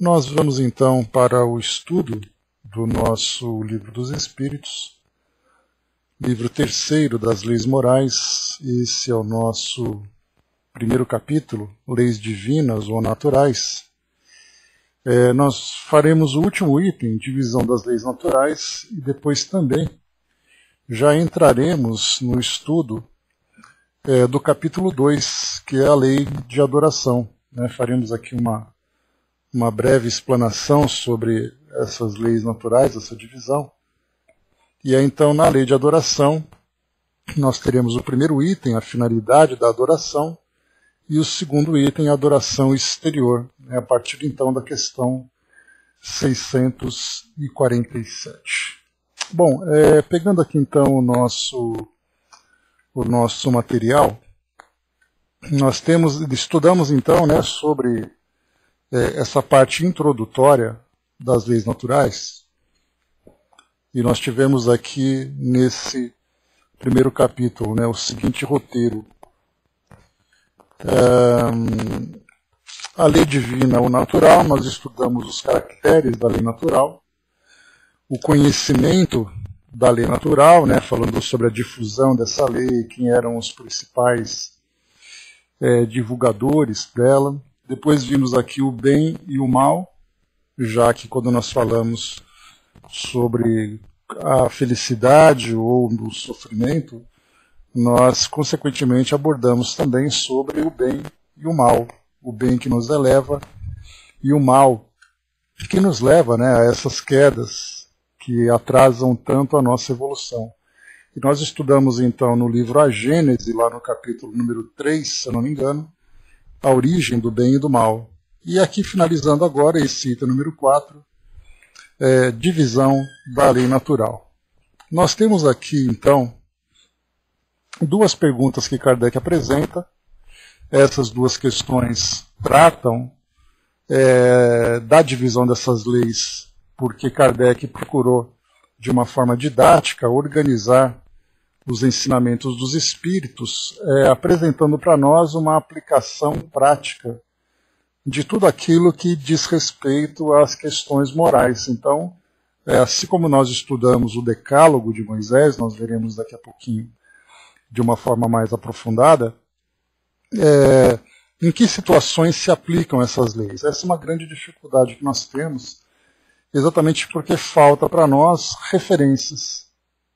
Nós vamos então para o estudo do nosso Livro dos Espíritos, livro terceiro das Leis Morais. Esse é o nosso primeiro capítulo, Leis Divinas ou Naturais. Nós faremos o último item, Divisão das Leis Naturais, e depois também já entraremos no estudo do capítulo 2, que é a Lei de Adoração. Faremos aqui uma breve explanação sobre essas leis naturais, essa divisão. E aí, então, na Lei de Adoração, nós teremos o primeiro item, a finalidade da adoração, e o segundo item, a adoração exterior, a partir, então, da questão 647. Bom, pegando aqui, então, o nosso material, nós estudamos, então, sobre essa parte introdutória das leis naturais, e nós tivemos aqui nesse primeiro capítulo o seguinte roteiro: a lei divina ou natural, nós estudamos os caracteres da lei natural, o conhecimento da lei natural, falando sobre a difusão dessa lei, quem eram os principais divulgadores dela. Depois vimos aqui o bem e o mal, já que quando nós falamos sobre a felicidade ou o sofrimento, nós consequentemente abordamos também sobre o bem e o mal, o bem que nos eleva e o mal que nos leva a essas quedas que atrasam tanto a nossa evolução. E nós estudamos então no livro A Gênese, lá no capítulo número 3, se eu não me engano, a origem do bem e do mal. E aqui, finalizando agora, esse item número 4, divisão da lei natural. Nós temos aqui, então, duas perguntas que Kardec apresenta. Essas duas questões tratam da divisão dessas leis, porque Kardec procurou, de uma forma didática, organizar os ensinamentos dos espíritos, apresentando para nós uma aplicação prática de tudo aquilo que diz respeito às questões morais. Então, assim como nós estudamos o Decálogo de Moisés, nós veremos daqui a pouquinho de uma forma mais aprofundada, em que situações se aplicam essas leis. Essa é uma grande dificuldade que nós temos, exatamente porque falta para nós referências.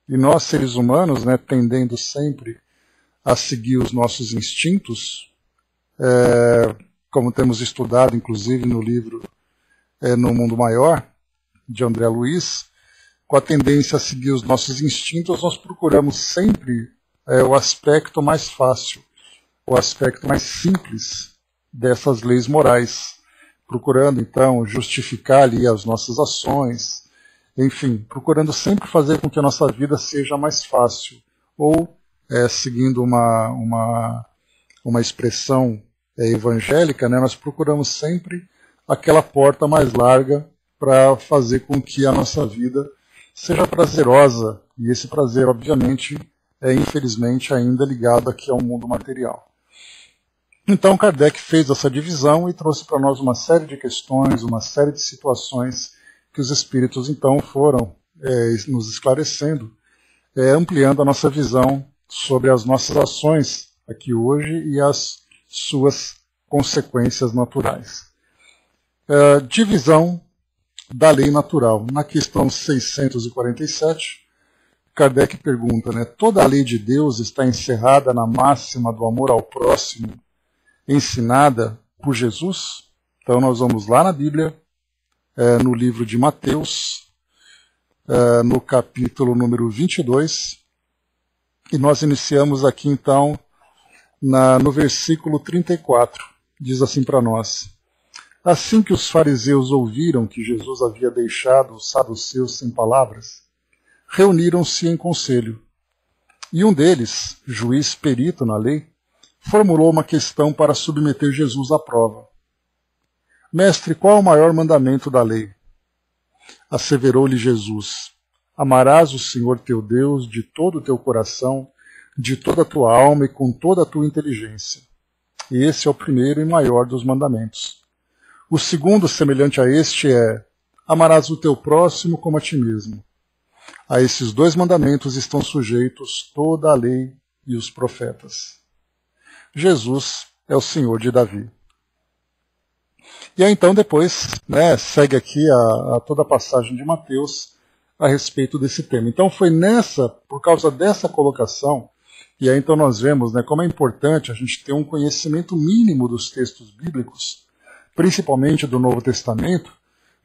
E nós, seres humanos, tendendo sempre a seguir os nossos instintos, como temos estudado, inclusive, no livro No Mundo Maior, de André Luiz, com a tendência a seguir os nossos instintos, nós procuramos sempre o aspecto mais fácil, o aspecto mais simples dessas leis morais, procurando, então, justificar ali as nossas ações, enfim, procurando sempre fazer com que a nossa vida seja mais fácil, ou, seguindo uma expressão evangélica, nós procuramos sempre aquela porta mais larga para fazer com que a nossa vida seja prazerosa, e esse prazer, obviamente, infelizmente, ainda ligado aqui ao mundo material. Então, Kardec fez essa divisão e trouxe para nós uma série de questões, uma série de situações que os espíritos, então, foram nos esclarecendo, ampliando a nossa visão sobre as nossas ações aqui hoje e as suas consequências naturais. Divisão da lei natural. Na questão 647, Kardec pergunta, toda a lei de Deus está encerrada na máxima do amor ao próximo, ensinada por Jesus? Então nós vamos lá na Bíblia, no livro de Mateus, no capítulo número 22, e nós iniciamos aqui então no versículo 34, diz assim para nós: assim que os fariseus ouviram que Jesus havia deixado os saduceus sem palavras, reuniram-se em conselho, e um deles, juiz perito na lei, formulou uma questão para submeter Jesus à prova. Mestre, qual é o maior mandamento da lei? Asseverou-lhe Jesus: amarás o Senhor teu Deus de todo o teu coração, de toda a tua alma e com toda a tua inteligência. E esse é o primeiro e maior dos mandamentos. O segundo, semelhante a este, é: amarás o teu próximo como a ti mesmo. A esses 2 mandamentos estão sujeitos toda a lei e os profetas. Jesus é o Senhor de Davi. E aí então depois, segue aqui toda a passagem de Mateus a respeito desse tema. Então foi por causa dessa colocação, e aí então nós vemos como é importante a gente ter um conhecimento mínimo dos textos bíblicos, principalmente do Novo Testamento,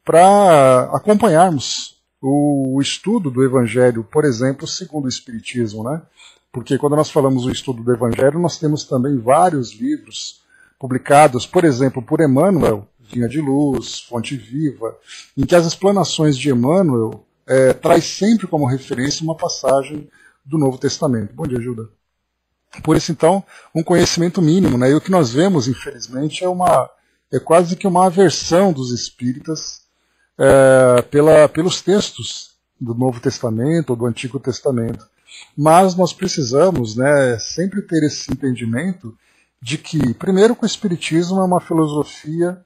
para acompanharmos o estudo do Evangelho, por exemplo, segundo o Espiritismo, Porque quando nós falamos do estudo do Evangelho, nós temos também vários livros publicados, por exemplo, por Emmanuel, Vinha de Luz, Fonte Viva, em que as explanações de Emmanuel traz sempre como referência uma passagem do Novo Testamento. Bom dia, Gilda. Por isso, então, um conhecimento mínimo, E o que nós vemos, infelizmente, é quase que uma aversão dos espíritas pelos textos do Novo Testamento ou do Antigo Testamento. Mas nós precisamos sempre ter esse entendimento de que, primeiro, que o Espiritismo é uma filosofia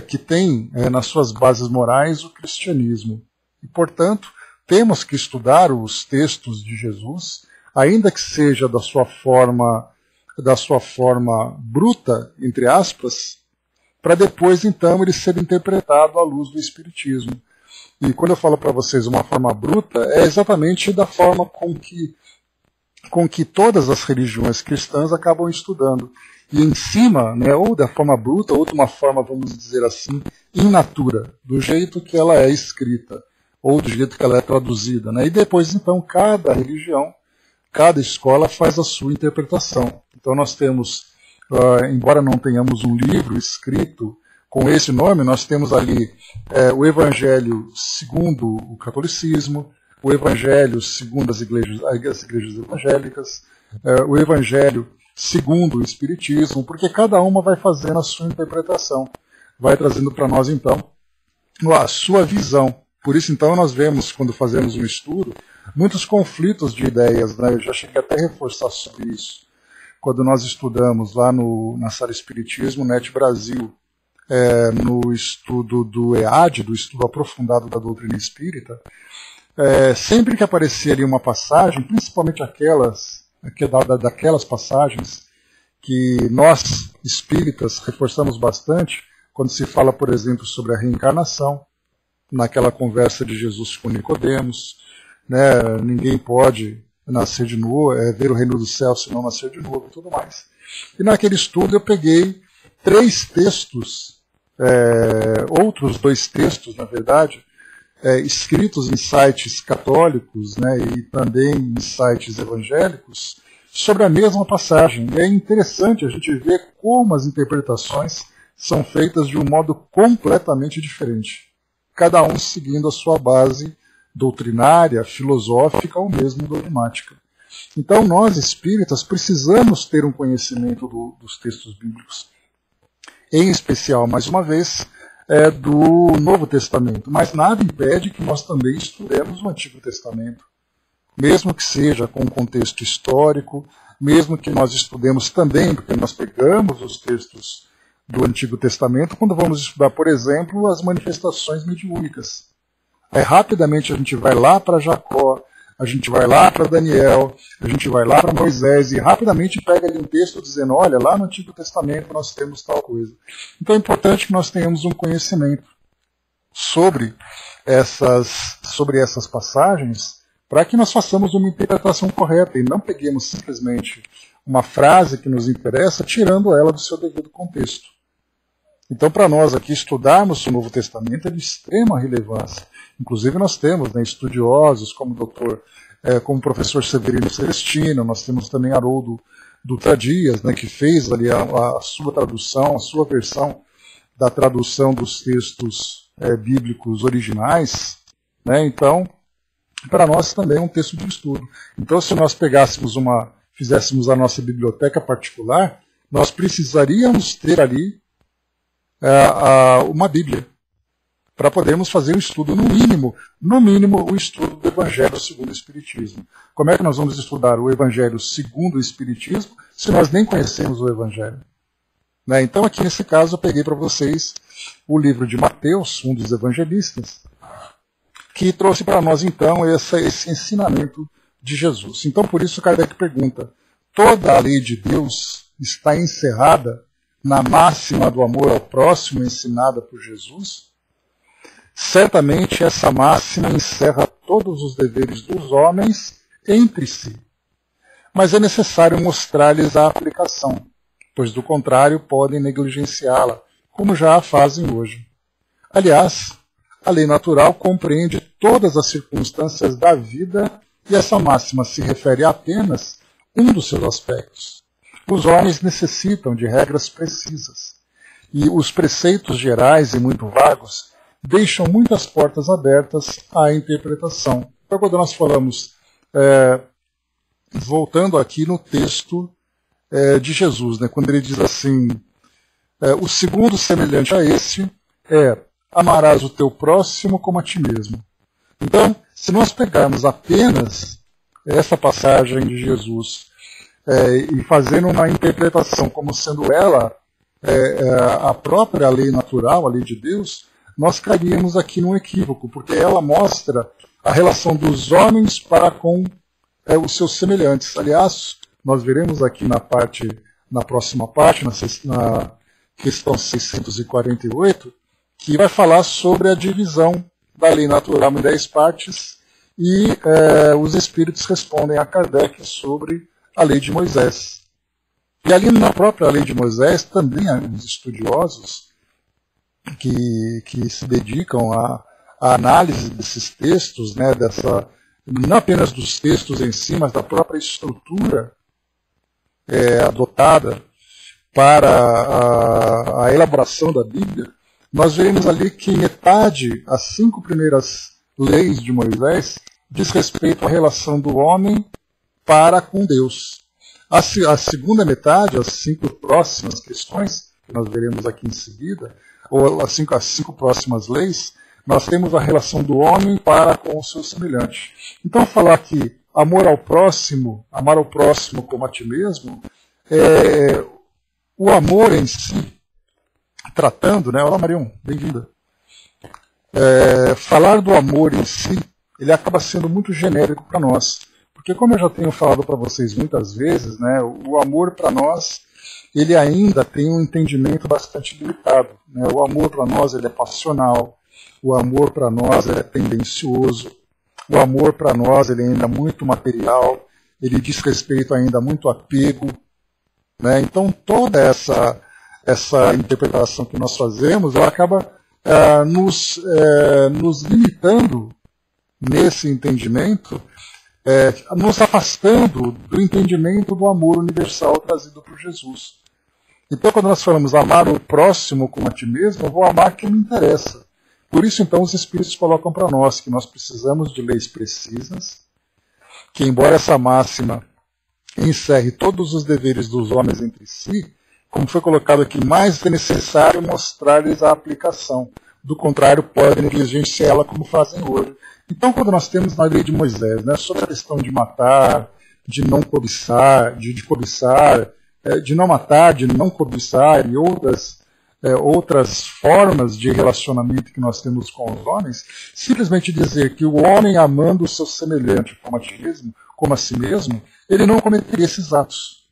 que tem nas suas bases morais o cristianismo. E, portanto, temos que estudar os textos de Jesus, ainda que seja da sua forma bruta, entre aspas, para depois, então, ele ser interpretado à luz do Espiritismo. E quando eu falo para vocês uma forma bruta, é exatamente da forma com que todas as religiões cristãs acabam estudando. E em cima, ou da forma bruta, ou de uma forma, vamos dizer assim, in natura, do jeito que ela é escrita, ou do jeito que ela é traduzida. E depois, então, cada religião, cada escola faz a sua interpretação. Então nós temos, embora não tenhamos um livro escrito com esse nome, nós temos ali o Evangelho segundo o catolicismo, o Evangelho segundo as igrejas evangélicas, o Evangelho segundo o Espiritismo, porque cada uma vai fazendo a sua interpretação, vai trazendo para nós, então, a sua visão. Por isso, então, nós vemos, quando fazemos um estudo, muitos conflitos de ideias. Eu já cheguei até a reforçar sobre isso. Quando nós estudamos lá na Sala Espiritismo, NET Brasil, no estudo do EAD, do estudo aprofundado da doutrina espírita, sempre que aparecia ali uma passagem, principalmente daquelas passagens que nós, espíritas, reforçamos bastante, quando se fala, por exemplo, sobre a reencarnação, naquela conversa de Jesus com Nicodemos, ninguém pode nascer de novo, ver o reino do céu se não nascer de novo e tudo mais. E naquele estudo eu peguei 3 textos, outros 2 textos, na verdade, escritos em sites católicos e também em sites evangélicos, sobre a mesma passagem. E é interessante a gente ver como as interpretações são feitas de um modo completamente diferente, cada um seguindo a sua base doutrinária, filosófica ou mesmo dogmática. Então nós, espíritas, precisamos ter um conhecimento dos textos bíblicos, em especial, mais uma vez, do Novo Testamento, mas nada impede que nós também estudemos o Antigo Testamento, mesmo que seja com um contexto histórico, mesmo que nós estudemos também, porque nós pegamos os textos do Antigo Testamento quando vamos estudar, por exemplo, as manifestações mediúnicas. Aí rapidamente a gente vai lá para Jacó, a gente vai lá para Daniel, a gente vai lá para Moisés e rapidamente pega ali um texto dizendo, olha, lá no Antigo Testamento nós temos tal coisa. Então é importante que nós tenhamos um conhecimento sobre essas passagens para que nós façamos uma interpretação correta e não peguemos simplesmente uma frase que nos interessa tirando ela do seu devido contexto. Então, para nós aqui estudarmos o Novo Testamento é de extrema relevância. Inclusive nós temos estudiosos como o professor Severino Celestino, nós temos também Haroldo Dutra Dias, que fez ali a sua tradução, a sua versão da tradução dos textos bíblicos originais. Então, para nós também é um texto de estudo. Então, se nós fizéssemos a nossa biblioteca particular, nós precisaríamos ter ali uma Bíblia, para podermos fazer o estudo, no mínimo o estudo do Evangelho segundo o Espiritismo. Como é que nós vamos estudar o Evangelho segundo o Espiritismo se nós nem conhecemos o Evangelho? Então aqui nesse caso eu peguei para vocês o livro de Mateus, um dos evangelistas, que trouxe para nós, então, esse ensinamento de Jesus. Então, por isso, Kardec pergunta, toda a lei de Deus está encerrada na máxima do amor ao próximo ensinada por Jesus? Certamente essa máxima encerra todos os deveres dos homens entre si. Mas é necessário mostrar-lhes a aplicação, pois do contrário podem negligenciá-la, como já a fazem hoje. Aliás, a lei natural compreende todas as circunstâncias da vida e essa máxima se refere a apenas um dos seus aspectos. Os homens necessitam de regras precisas, e os preceitos gerais e muito vagos deixam muitas portas abertas à interpretação. Então, quando nós falamos, voltando aqui no texto de Jesus, né, quando ele diz assim, o segundo semelhante a esse é amarás o teu próximo como a ti mesmo. Então, se nós pegarmos apenas essa passagem de Jesus e fazendo uma interpretação como sendo ela a própria lei natural, a lei de Deus, nós cairíamos aqui num equívoco, porque ela mostra a relação dos homens para com os seus semelhantes. Aliás, nós veremos aqui na próxima parte, na questão 648, que vai falar sobre a divisão da lei natural em 10 partes, e os espíritos respondem a Kardec sobre a lei de Moisés. E ali na própria lei de Moisés também há uns estudiosos que se dedicam à análise desses textos, né, não apenas dos textos em si, mas da própria estrutura adotada para a elaboração da Bíblia. Nós veremos ali que metade, as 5 primeiras leis de Moisés, diz respeito à relação do homem para com Deus. A segunda metade, as 5 próximas questões, que nós veremos aqui em seguida, ou as 5 próximas leis, nós temos a relação do homem para com o seu semelhante. Então, falar que amar ao próximo como a ti mesmo, o amor em si, tratando, né? Olá, Marião, bem-vinda. Falar do amor em si, ele acaba sendo muito genérico para nós. Porque, como eu já tenho falado para vocês muitas vezes, né, o amor para nós, ele ainda tem um entendimento bastante limitado. Né? O amor para nós ele é passional, o amor para nós ele é tendencioso, o amor para nós ele é ainda muito material, ele diz respeito ainda muito apego. Né? Então, toda essa interpretação que nós fazemos, ela acaba nos limitando nesse entendimento, nos afastando do entendimento do amor universal trazido por Jesus. Então, quando nós falamos amar o próximo como a ti mesmo, eu vou amar quem me interessa. Por isso, então, os Espíritos colocam para nós que nós precisamos de leis precisas, que, embora essa máxima encerre todos os deveres dos homens entre si, como foi colocado aqui, mais é necessário mostrar-lhes a aplicação. Do contrário, podem negligenciá-la como fazem hoje. Então, quando nós temos na lei de Moisés, né, sobre a questão de matar, de não cobiçar, de cobiçar, de não matar, de não cobiçar e outras formas de relacionamento que nós temos com os homens, simplesmente dizer que o homem amando o seu semelhante como a si mesmo, ele não cometeria esses atos.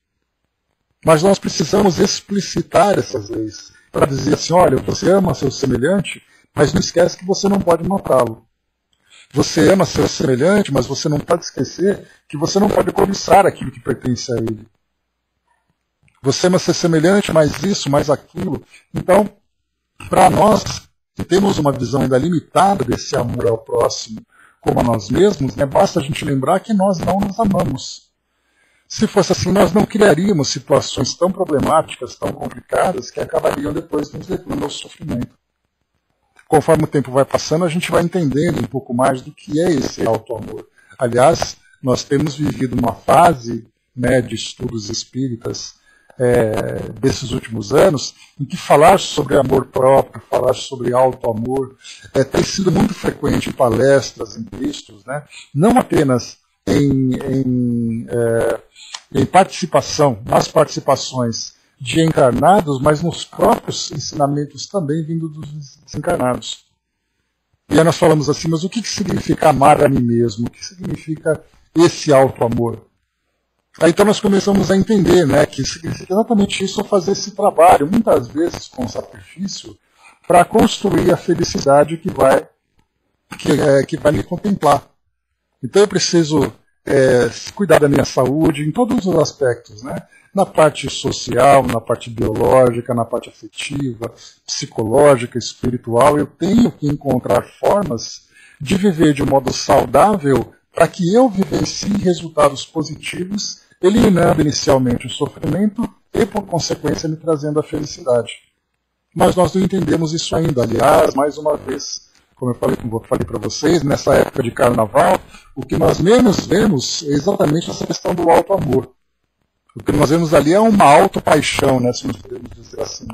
Mas nós precisamos explicitar essas leis para dizer assim, olha, você ama seu semelhante, mas não esquece que você não pode matá-lo. Você ama seu semelhante, mas você não pode esquecer que você não pode cobiçar aquilo que pertence a ele. Você ama ser semelhante, mais isso, mais aquilo. Então, para nós que temos uma visão ainda limitada desse amor ao próximo como a nós mesmos, né, basta a gente lembrar que nós não nos amamos. Se fosse assim, nós não criaríamos situações tão problemáticas, tão complicadas, que acabariam depois nos levando ao sofrimento. Conforme o tempo vai passando, a gente vai entendendo um pouco mais do que é esse auto-amor. Aliás, nós temos vivido uma fase, né, de estudos espíritas desses últimos anos, em que falar sobre amor próprio, falar sobre auto-amor, tem sido muito frequente em palestras, em textos, né, não apenas em participação, nas participações de encarnados, mas nos próprios ensinamentos também vindo dos desencarnados. E aí nós falamos assim, mas o que significa amar a mim mesmo? O que significa esse auto-amor? Aí então nós começamos a entender, né, que significa exatamente isso, fazer esse trabalho, muitas vezes com sacrifício, para construir a felicidade que vai me contemplar. Então eu preciso cuidar da minha saúde em todos os aspectos, né? Na parte social, na parte biológica, na parte afetiva, psicológica, espiritual. Eu tenho que encontrar formas de viver de um modo saudável para que eu vivencie resultados positivos, eliminando inicialmente o sofrimento e, por consequência, me trazendo a felicidade. Mas nós não entendemos isso ainda. Aliás, mais uma vez, como eu falei para vocês, nessa época de carnaval, o que nós menos vemos é exatamente essa questão do auto-amor. O que nós vemos ali é uma autopaixão, né, se nós podemos dizer assim.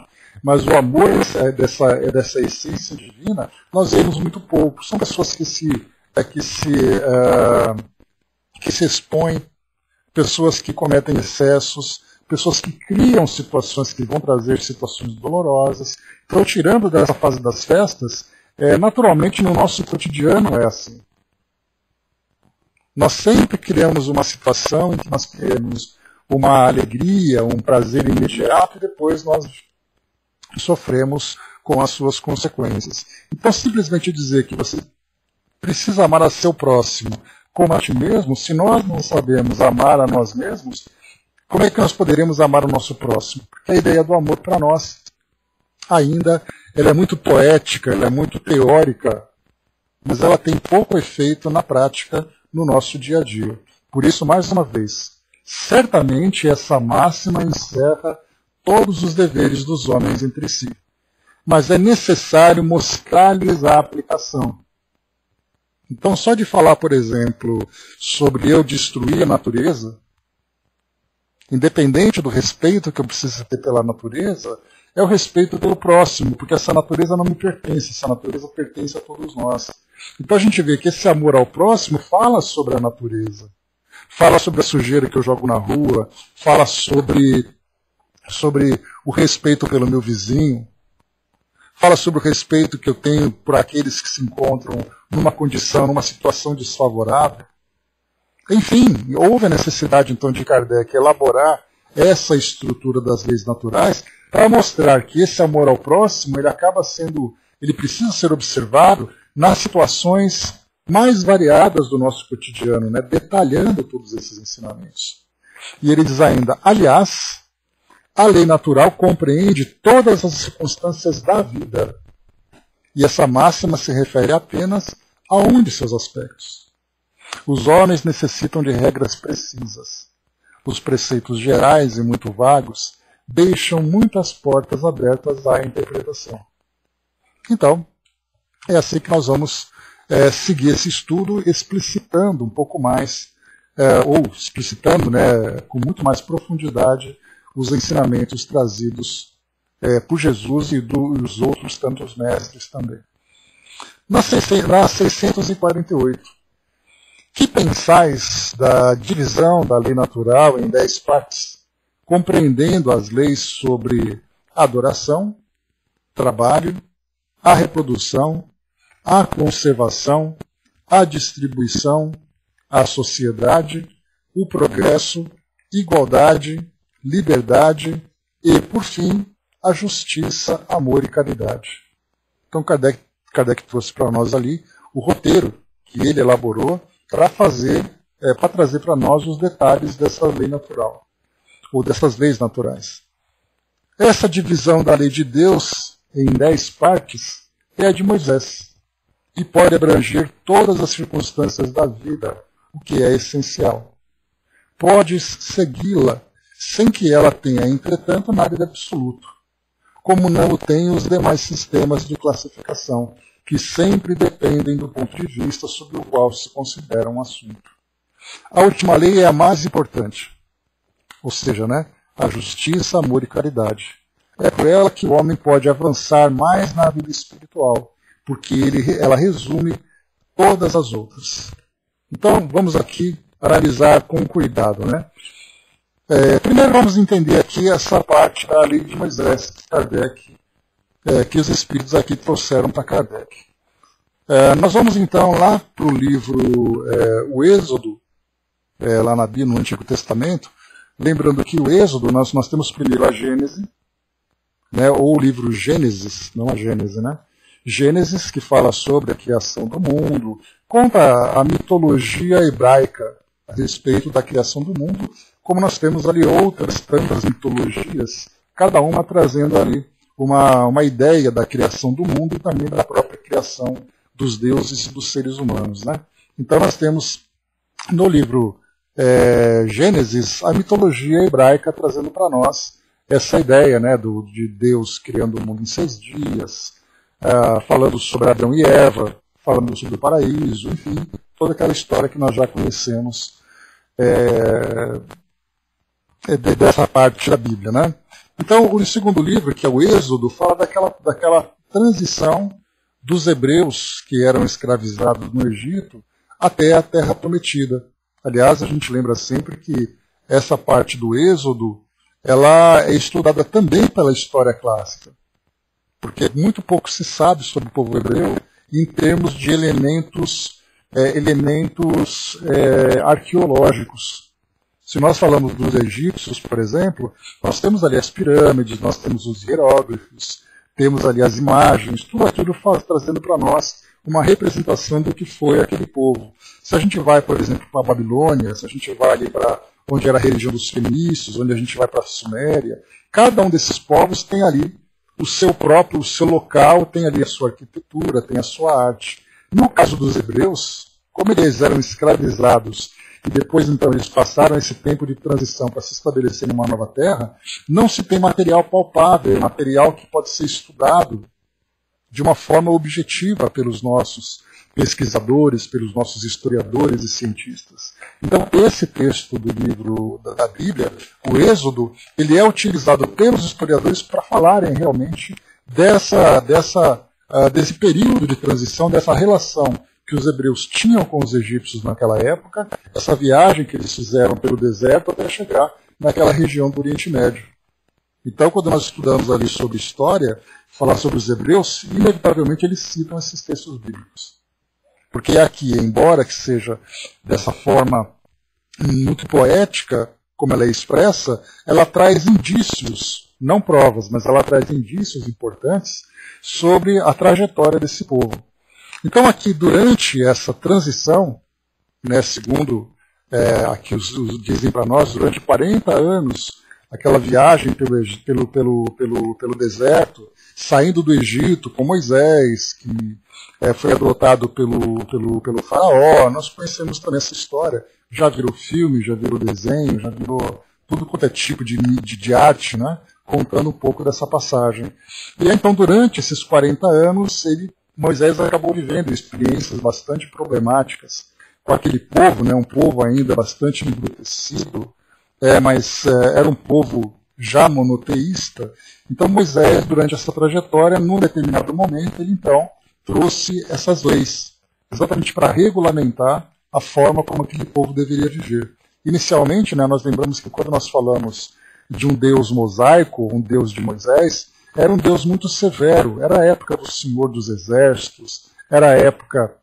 Mas o amor dessa essência divina, nós vemos muito pouco. São pessoas que se expõem, pessoas que cometem excessos, pessoas que criam situações que vão trazer situações dolorosas. Então, tirando dessa fase das festas, naturalmente no nosso cotidiano é assim. Nós sempre criamos uma situação em que nós queremos uma alegria, um prazer imediato, e depois nós sofremos com as suas consequências. Então, simplesmente dizer que você precisa amar a seu próximo como a ti mesmo, se nós não sabemos amar a nós mesmos, como é que nós poderemos amar o nosso próximo? Porque a ideia do amor para nós ainda ela é muito poética, ela é muito teórica, mas ela tem pouco efeito na prática no nosso dia a dia. Por isso, mais uma vez, certamente essa máxima encerra todos os deveres dos homens entre si. Mas é necessário mostrar-lhes a aplicação. Então, só de falar, por exemplo, sobre eu destruir a natureza, independente do respeito que eu preciso ter pela natureza, é o respeito pelo próximo, porque essa natureza não me pertence, essa natureza pertence a todos nós. Então a gente vê que esse amor ao próximo fala sobre a natureza, fala sobre a sujeira que eu jogo na rua, fala sobre o respeito pelo meu vizinho, fala sobre o respeito que eu tenho por aqueles que se encontram numa condição, numa situação desfavorável. Enfim, houve a necessidade então de Kardec elaborar essa estrutura das leis naturais para mostrar que esse amor ao próximo ele precisa ser observado nas situações mais variadas do nosso cotidiano, né, detalhando todos esses ensinamentos. E ele diz ainda, aliás, a lei natural compreende todas as circunstâncias da vida. E essa máxima se refere apenas a um de seus aspectos. Os homens necessitam de regras precisas. Os preceitos gerais e muito vagos deixam muitas portas abertas à interpretação. Então, é assim que nós vamos seguir esse estudo, explicitando um pouco mais, ou explicitando, né, com muito mais profundidade, os ensinamentos trazidos por Jesus e dos outros tantos mestres também. Na 648, que pensais da divisão da lei natural em 10 partes, compreendendo as leis sobre a adoração, trabalho, a reprodução, a conservação, a distribuição, a sociedade, o progresso, igualdade, liberdade e, por fim, a justiça, amor e caridade. Então Kardec trouxe para nós ali o roteiro que ele elaborou para trazer para nós os detalhes dessa lei natural, ou dessas leis naturais. Essa divisão da lei de Deus em 10 partes é a de Moisés, e pode abranger todas as circunstâncias da vida, o que é essencial. Podes segui-la sem que ela tenha, entretanto, nada de absoluto, como não o têm os demais sistemas de classificação, que sempre dependem do ponto de vista sobre o qual se considera um assunto. A última lei é a mais importante, ou seja, né, a justiça, amor e caridade. É por ela que o homem pode avançar mais na vida espiritual, porque ela resume todas as outras. Então, vamos aqui analisar com cuidado, né? Primeiro vamos entender aqui essa parte da lei de Moisés, que os Espíritos aqui trouxeram para Kardec. Nós vamos então lá para o livro o Êxodo, lá na Bíblia, no Antigo Testamento, lembrando que o Êxodo, nós temos primeiro a Gênese, né, ou o livro Gênesis, não a Gênese, né? Gênesis, que fala sobre a criação do mundo, conta a mitologia hebraica a respeito da criação do mundo, como nós temos ali outras tantas mitologias, cada uma trazendo ali uma ideia da criação do mundo e também da própria criação dos deuses e dos seres humanos, né? Então nós temos no livro Gênesis a mitologia hebraica trazendo para nós essa ideia, né, de Deus criando o mundo em 6 dias, falando sobre Adão e Eva, falando sobre o paraíso, enfim, toda aquela história que nós já conhecemos dessa parte da Bíblia, né? Então, o segundo livro, que é o Êxodo, fala daquela transição dos hebreus que eram escravizados no Egito até a Terra Prometida. Aliás, a gente lembra sempre que essa parte do Êxodo ela é estudada também pela história clássica, porque muito pouco se sabe sobre o povo hebreu em termos de elementos arqueológicos. Se nós falamos dos egípcios, por exemplo, nós temos ali as pirâmides, nós temos os hieróglifos, temos ali as imagens, tudo aquilo trazendo para nós uma representação do que foi aquele povo. Se a gente vai, por exemplo, para a Babilônia, se a gente vai ali para onde era a religião dos fenícios, onde a gente vai para a Suméria, cada um desses povos tem ali o seu local, tem ali a sua arquitetura, tem a sua arte. No caso dos hebreus, como eles eram escravizados e depois então eles passaram esse tempo de transição para se estabelecer numa nova terra, não se tem material palpável, material que pode ser estudado de uma forma objetiva pelos nossos pesquisadores, pelos nossos historiadores e cientistas. Então, esse texto do livro da Bíblia, o Êxodo, ele é utilizado pelos historiadores para falarem realmente desse período de transição, dessa relação que os hebreus tinham com os egípcios naquela época, essa viagem que eles fizeram pelo deserto até chegar naquela região do Oriente Médio. Então, quando nós estudamos ali sobre história, falar sobre os hebreus, inevitavelmente eles citam esses textos bíblicos. Porque aqui, embora que seja dessa forma muito poética, como ela é expressa, ela traz indícios, não provas, mas ela traz indícios importantes sobre a trajetória desse povo. Então aqui, durante essa transição, né, segundo aqui dizem para nós, durante 40 anos, aquela viagem pelo deserto, saindo do Egito com Moisés, que foi adotado pelo faraó. Nós conhecemos também essa história. Já virou filme, já virou desenho, já virou tudo quanto é tipo de arte, né? Contando um pouco dessa passagem. E então, durante esses 40 anos, Moisés acabou vivendo experiências bastante problemáticas com aquele povo, né? Um povo ainda bastante embrutecido, mas era um povo já monoteísta. Então Moisés, durante essa trajetória, num determinado momento, ele então trouxe essas leis, exatamente para regulamentar a forma como aquele povo deveria viver. Inicialmente, né, nós lembramos que quando nós falamos de um Deus mosaico, um Deus de Moisés, era um Deus muito severo, era a época do Senhor dos Exércitos, era a época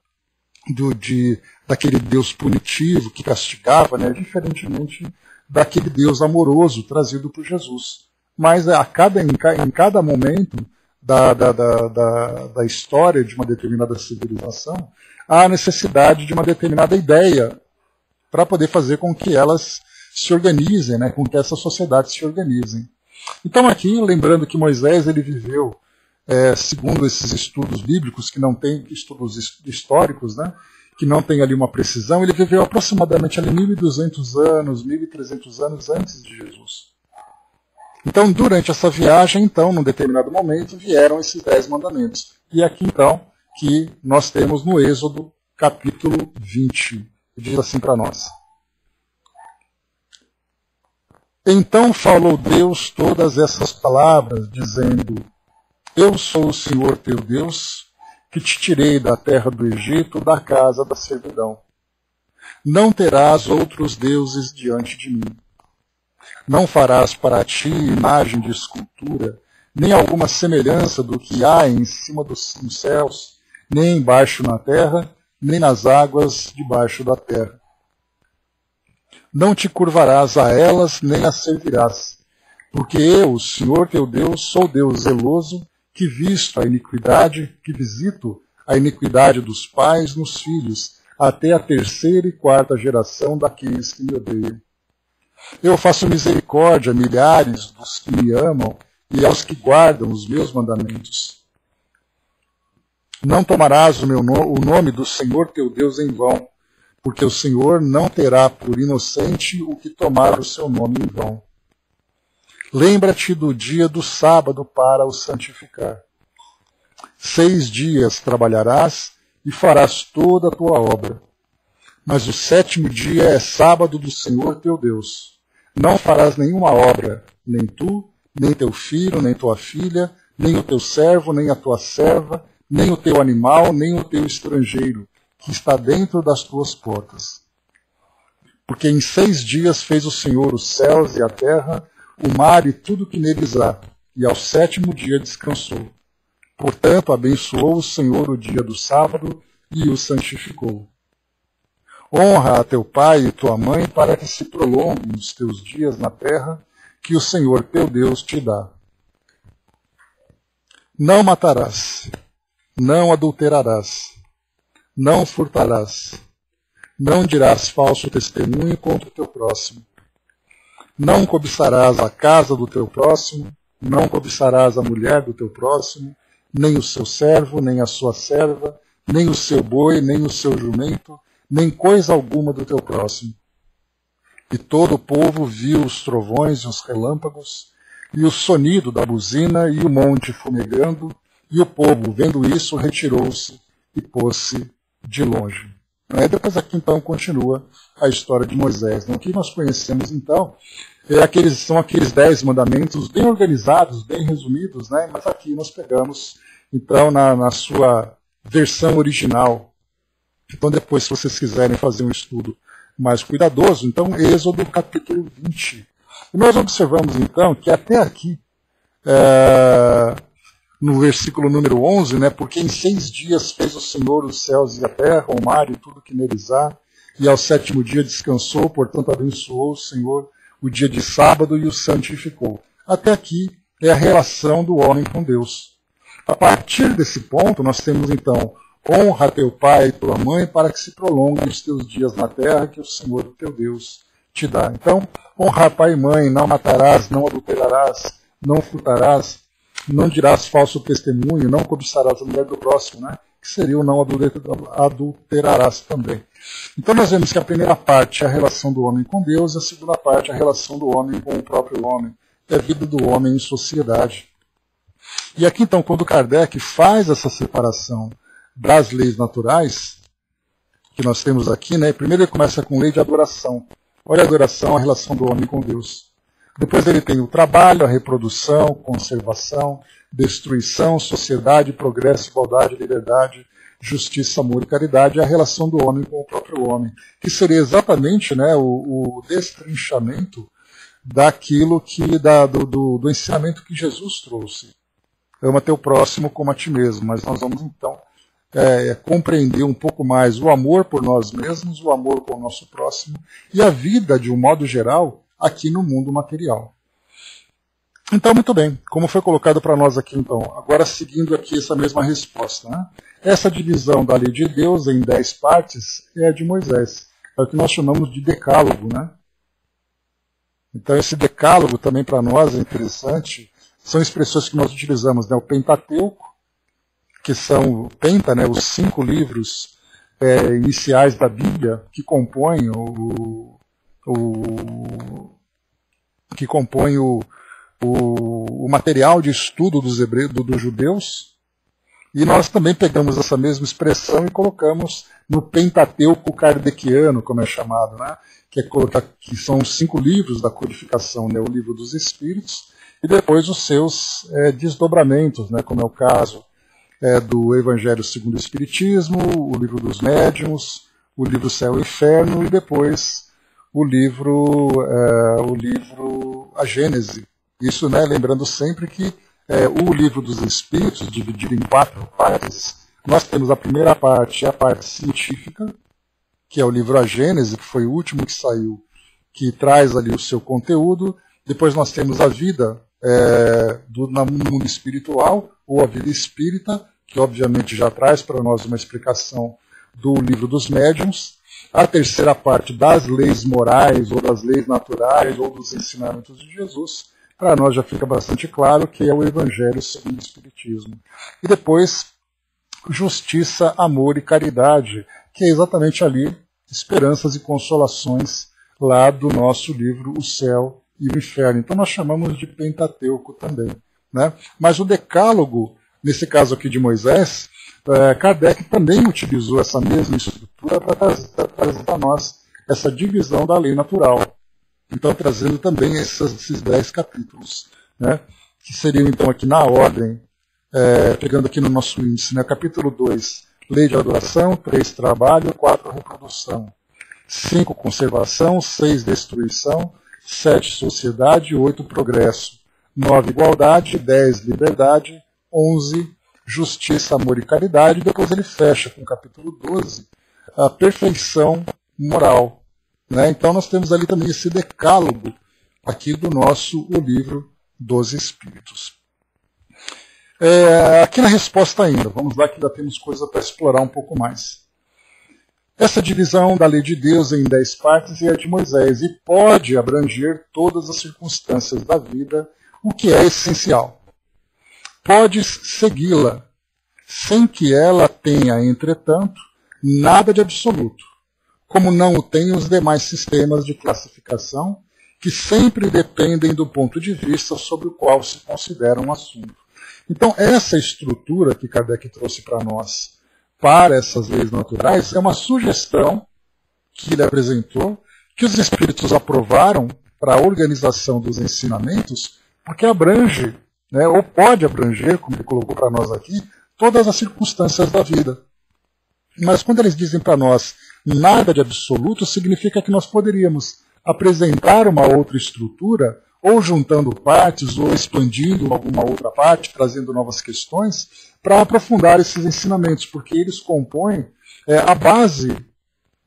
daquele Deus punitivo que castigava, né, diferentemente daquele Deus amoroso trazido por Jesus. Mas em cada momento da história de uma determinada civilização, há a necessidade de uma determinada ideia para poder fazer com que elas se organizem, né, com que essas sociedades se organizem. Então aqui, lembrando que Moisés ele viveu, segundo esses estudos bíblicos, que não tem estudos históricos, né, que não tem ali uma precisão, ele viveu aproximadamente ali 1.200 anos, 1.300 anos antes de Jesus. Então, durante essa viagem, então, num determinado momento, vieram esses 10 mandamentos. E aqui, então, que nós temos no Êxodo, capítulo 20. Diz assim para nós. Então falou Deus todas essas palavras, dizendo: Eu sou o Senhor teu Deus, que te tirei da terra do Egito, da casa da servidão. Não terás outros deuses diante de mim. Não farás para ti imagem de escultura, nem alguma semelhança do que há em cima dos céus, nem embaixo na terra, nem nas águas debaixo da terra. Não te curvarás a elas, nem as servirás, porque eu, o Senhor teu Deus, sou Deus zeloso, que visito a iniquidade dos pais nos filhos, até a 3ª e 4ª geração daqueles que me odeiam. Eu faço misericórdia a milhares dos que me amam e aos que guardam os meus mandamentos. Não tomarás o nome do Senhor teu Deus em vão, porque o Senhor não terá por inocente o que tomar o seu nome em vão. Lembra-te do dia do sábado para o santificar. 6 dias trabalharás e farás toda a tua obra. Mas o 7º dia é sábado do Senhor teu Deus. Não farás nenhuma obra, nem tu, nem teu filho, nem tua filha, nem o teu servo, nem a tua serva, nem o teu animal, nem o teu estrangeiro, que está dentro das tuas portas. Porque em 6 dias fez o Senhor os céus e a terra, o mar e tudo que neles há, e ao 7º dia descansou. Portanto, abençoou o Senhor o dia do sábado e o santificou. Honra a teu pai e tua mãe, para que se prolonguem os teus dias na terra, que o Senhor teu Deus te dá. Não matarás, não adulterarás, não furtarás, não dirás falso testemunho contra o teu próximo. Não cobiçarás a casa do teu próximo, não cobiçarás a mulher do teu próximo, nem o seu servo, nem a sua serva, nem o seu boi, nem o seu jumento, nem coisa alguma do teu próximo. E todo o povo viu os trovões e os relâmpagos, e o sonido da buzina e o monte fumegando, e o povo, vendo isso, retirou-se e pôs-se de longe. Depois aqui então continua a história de Moisés. O que nós conhecemos então são aqueles 10 mandamentos bem organizados, bem resumidos, mas aqui nós pegamos então na sua versão original. Então depois, se vocês quiserem fazer um estudo mais cuidadoso, então Êxodo capítulo 20. E nós observamos então que até aqui, no versículo número 11, porque em 6 dias fez o Senhor os céus e a terra, o mar e tudo que neles há, e ao 7º dia descansou, portanto abençoou o Senhor o dia de sábado e o santificou. Até aqui é a relação do homem com Deus. A partir desse ponto, nós temos então: honra teu pai e tua mãe, para que se prolonguem os teus dias na terra que o Senhor teu Deus te dá. Então, honrar pai e mãe, não matarás, não adulterarás, não furtarás, não dirás falso testemunho, não cobiçarás a mulher do próximo, que seria o não adulterarás também. Então nós vemos que a primeira parte é a relação do homem com Deus, e a segunda parte é a relação do homem com o próprio homem, é a vida do homem em sociedade. E aqui então, quando Kardec faz essa separação das leis naturais, que nós temos aqui, primeiro ele começa com lei de adoração. Olha a adoração, a relação do homem com Deus. Depois ele tem o trabalho, a reprodução, conservação, destruição, sociedade, progresso, igualdade, liberdade, justiça, amor e caridade, a relação do homem com o próprio homem, que seria exatamente o destrinchamento daquilo do ensinamento que Jesus trouxe. Ama teu próximo como a ti mesmo, mas nós vamos então compreender um pouco mais o amor por nós mesmos, o amor com o nosso próximo e a vida de um modo geral aqui no mundo material. Então, muito bem, como foi colocado para nós aqui então, agora seguindo aqui essa mesma resposta. Essa divisão da lei de Deus em 10 partes é a de Moisés, é o que nós chamamos de decálogo. Então esse decálogo também para nós é interessante, são expressões que nós utilizamos, o Pentateuco, que são os 5 livros iniciais da Bíblia, que compõem o material de estudo dos dos judeus, e nós também pegamos essa mesma expressão e colocamos no Pentateuco kardeciano, como é chamado, que são os 5 livros da codificação, o livro dos Espíritos, e depois os seus desdobramentos, como é o caso do Evangelho segundo o Espiritismo, o livro dos Médiuns, o livro Céu e Inferno, e depois o livro A Gênese. Isso, né, lembrando sempre que o livro dos Espíritos, dividido em 4 partes, nós temos a primeira parte, a parte científica, que é o livro A Gênese, que foi o último que saiu, que traz ali o seu conteúdo. Depois nós temos a vida no mundo espiritual, ou a vida espírita, que obviamente já traz para nós uma explicação do livro dos médiuns. A terceira parte das leis morais, ou das leis naturais, ou dos ensinamentos de Jesus, para nós já fica bastante claro que é o Evangelho segundo o Espiritismo. E depois, justiça, amor e caridade, que é exatamente ali, esperanças e consolações, lá do nosso livro O Céu e o Inferno. Então nós chamamos de Pentateuco também, né? Mas o Decálogo, nesse caso aqui de Moisés, Kardec também utilizou essa mesma estrutura para trazer para nós essa divisão da lei natural. Então, trazendo também esses 10 capítulos, né? Que seriam, então, aqui na ordem, pegando aqui no nosso índice, né? Capítulo 2, Lei de Adoração, 3, Trabalho, 4, Reprodução, 5, Conservação, 6, Destruição, 7, Sociedade, 8, Progresso, 9, Igualdade, 10, Liberdade, 11, Justiça, Amor e Caridade. Depois ele fecha com o capítulo 12, a Perfeição Moral. Né? Então nós temos ali também esse decálogo aqui do nosso O Livro dos Espíritos. Aqui na resposta ainda, vamos lá que ainda temos coisa para explorar um pouco mais. Essa divisão da lei de Deus em 10 partes é a de Moisés e pode abranger todas as circunstâncias da vida, o que é essencial. Podes segui-la, sem que ela tenha, entretanto, nada de absoluto, como não o têm os demais sistemas de classificação, que sempre dependem do ponto de vista sobre o qual se considera um assunto. Então, essa estrutura que Kardec trouxe para nós, para essas leis naturais, é uma sugestão que ele apresentou, que os espíritos aprovaram para a organização dos ensinamentos, porque abrange, né, ou pode abranger, como ele colocou para nós aqui, todas as circunstâncias da vida. Mas quando eles dizem para nós nada de absoluto, significa que nós poderíamos apresentar uma outra estrutura, ou juntando partes, ou expandindo alguma outra parte, trazendo novas questões, para aprofundar esses ensinamentos, porque eles compõem a base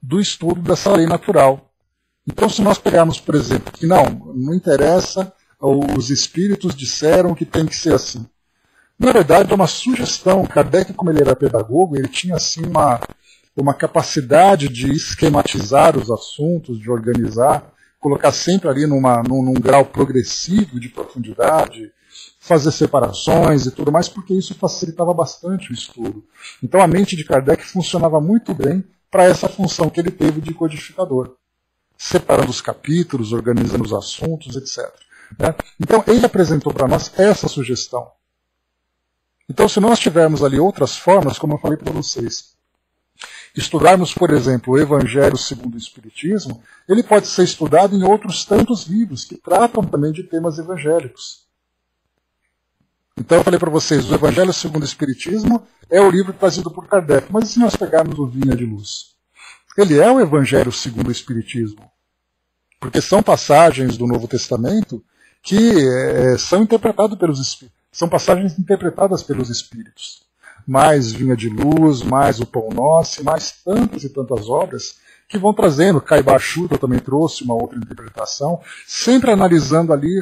do estudo dessa lei natural. Então, se nós pegarmos, por exemplo, que não interessa, os espíritos disseram que tem que ser assim. Na verdade, é uma sugestão. Kardec, como ele era pedagogo, ele tinha assim uma capacidade de esquematizar os assuntos, de organizar, colocar sempre ali num grau progressivo de profundidade, fazer separações e tudo mais, porque isso facilitava bastante o estudo. Então a mente de Kardec funcionava muito bem para essa função que ele teve de codificador, separando os capítulos, organizando os assuntos, etc. Né? Então ele apresentou para nós essa sugestão. Então, se nós tivermos ali outras formas, como eu falei para vocês, estudarmos, por exemplo, o Evangelho segundo o Espiritismo, ele pode ser estudado em outros tantos livros que tratam também de temas evangélicos. Então, eu falei para vocês, o Evangelho segundo o Espiritismo é o livro trazido por Kardec, mas e se nós pegarmos o Vinha de Luz? Ele é o Evangelho segundo o Espiritismo, porque são passagens do Novo Testamento que são interpretadas pelos Espíritos. São passagens interpretadas pelos Espíritos. Mais Vinha de Luz, mais o Pão Nosso, mais tantas e tantas obras que vão trazendo. Caiba Chuta também trouxe uma outra interpretação, sempre analisando ali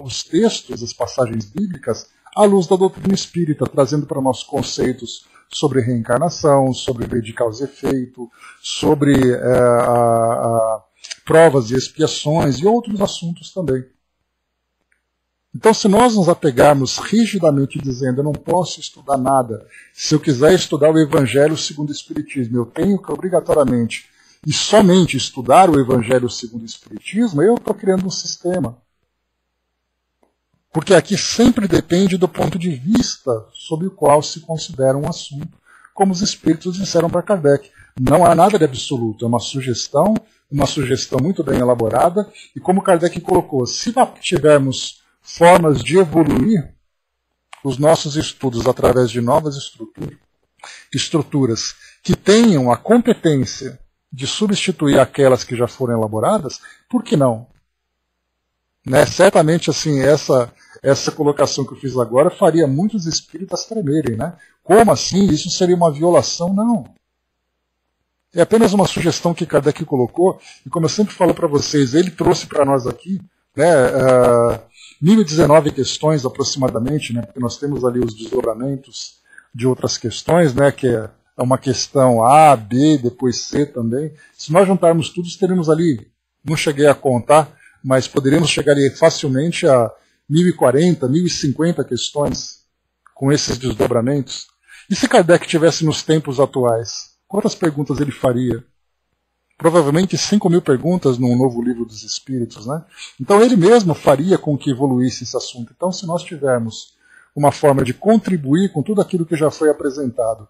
os textos, as passagens bíblicas, à luz da doutrina espírita, trazendo para nós conceitos sobre reencarnação, sobre lei de causa e efeito, sobre provas e expiações e outros assuntos também. Então, se nós nos apegarmos rigidamente dizendo eu não posso estudar nada, se eu quiser estudar o Evangelho segundo o Espiritismo, eu tenho que obrigatoriamente e somente estudar o Evangelho segundo o Espiritismo, eu estou criando um sistema. Porque aqui sempre depende do ponto de vista sobre o qual se considera um assunto, como os Espíritos disseram para Kardec. Não há nada de absoluto, é uma sugestão muito bem elaborada, e como Kardec colocou, se tivermos formas de evoluir os nossos estudos através de novas estruturas que tenham a competência de substituir aquelas que já foram elaboradas, por que não? Né? Certamente, assim, essa colocação que eu fiz agora faria muitos espíritas tremerem. Né? Como assim? Isso seria uma violação? Não. É apenas uma sugestão que Kardec colocou, e como eu sempre falo para vocês, ele trouxe para nós aqui, né, 1019 questões aproximadamente, né, porque nós temos ali os desdobramentos de outras questões, né, que é uma questão A, B, depois C também. Se nós juntarmos tudo, teremos ali, não cheguei a contar, mas poderíamos chegar ali facilmente a 1040, 1050 questões com esses desdobramentos. E se Kardec estivesse nos tempos atuais? Quantas perguntas ele faria? Provavelmente 5.000 perguntas num novo livro dos Espíritos, né? Então ele mesmo faria com que evoluísse esse assunto. Então, se nós tivermos uma forma de contribuir com tudo aquilo que já foi apresentado,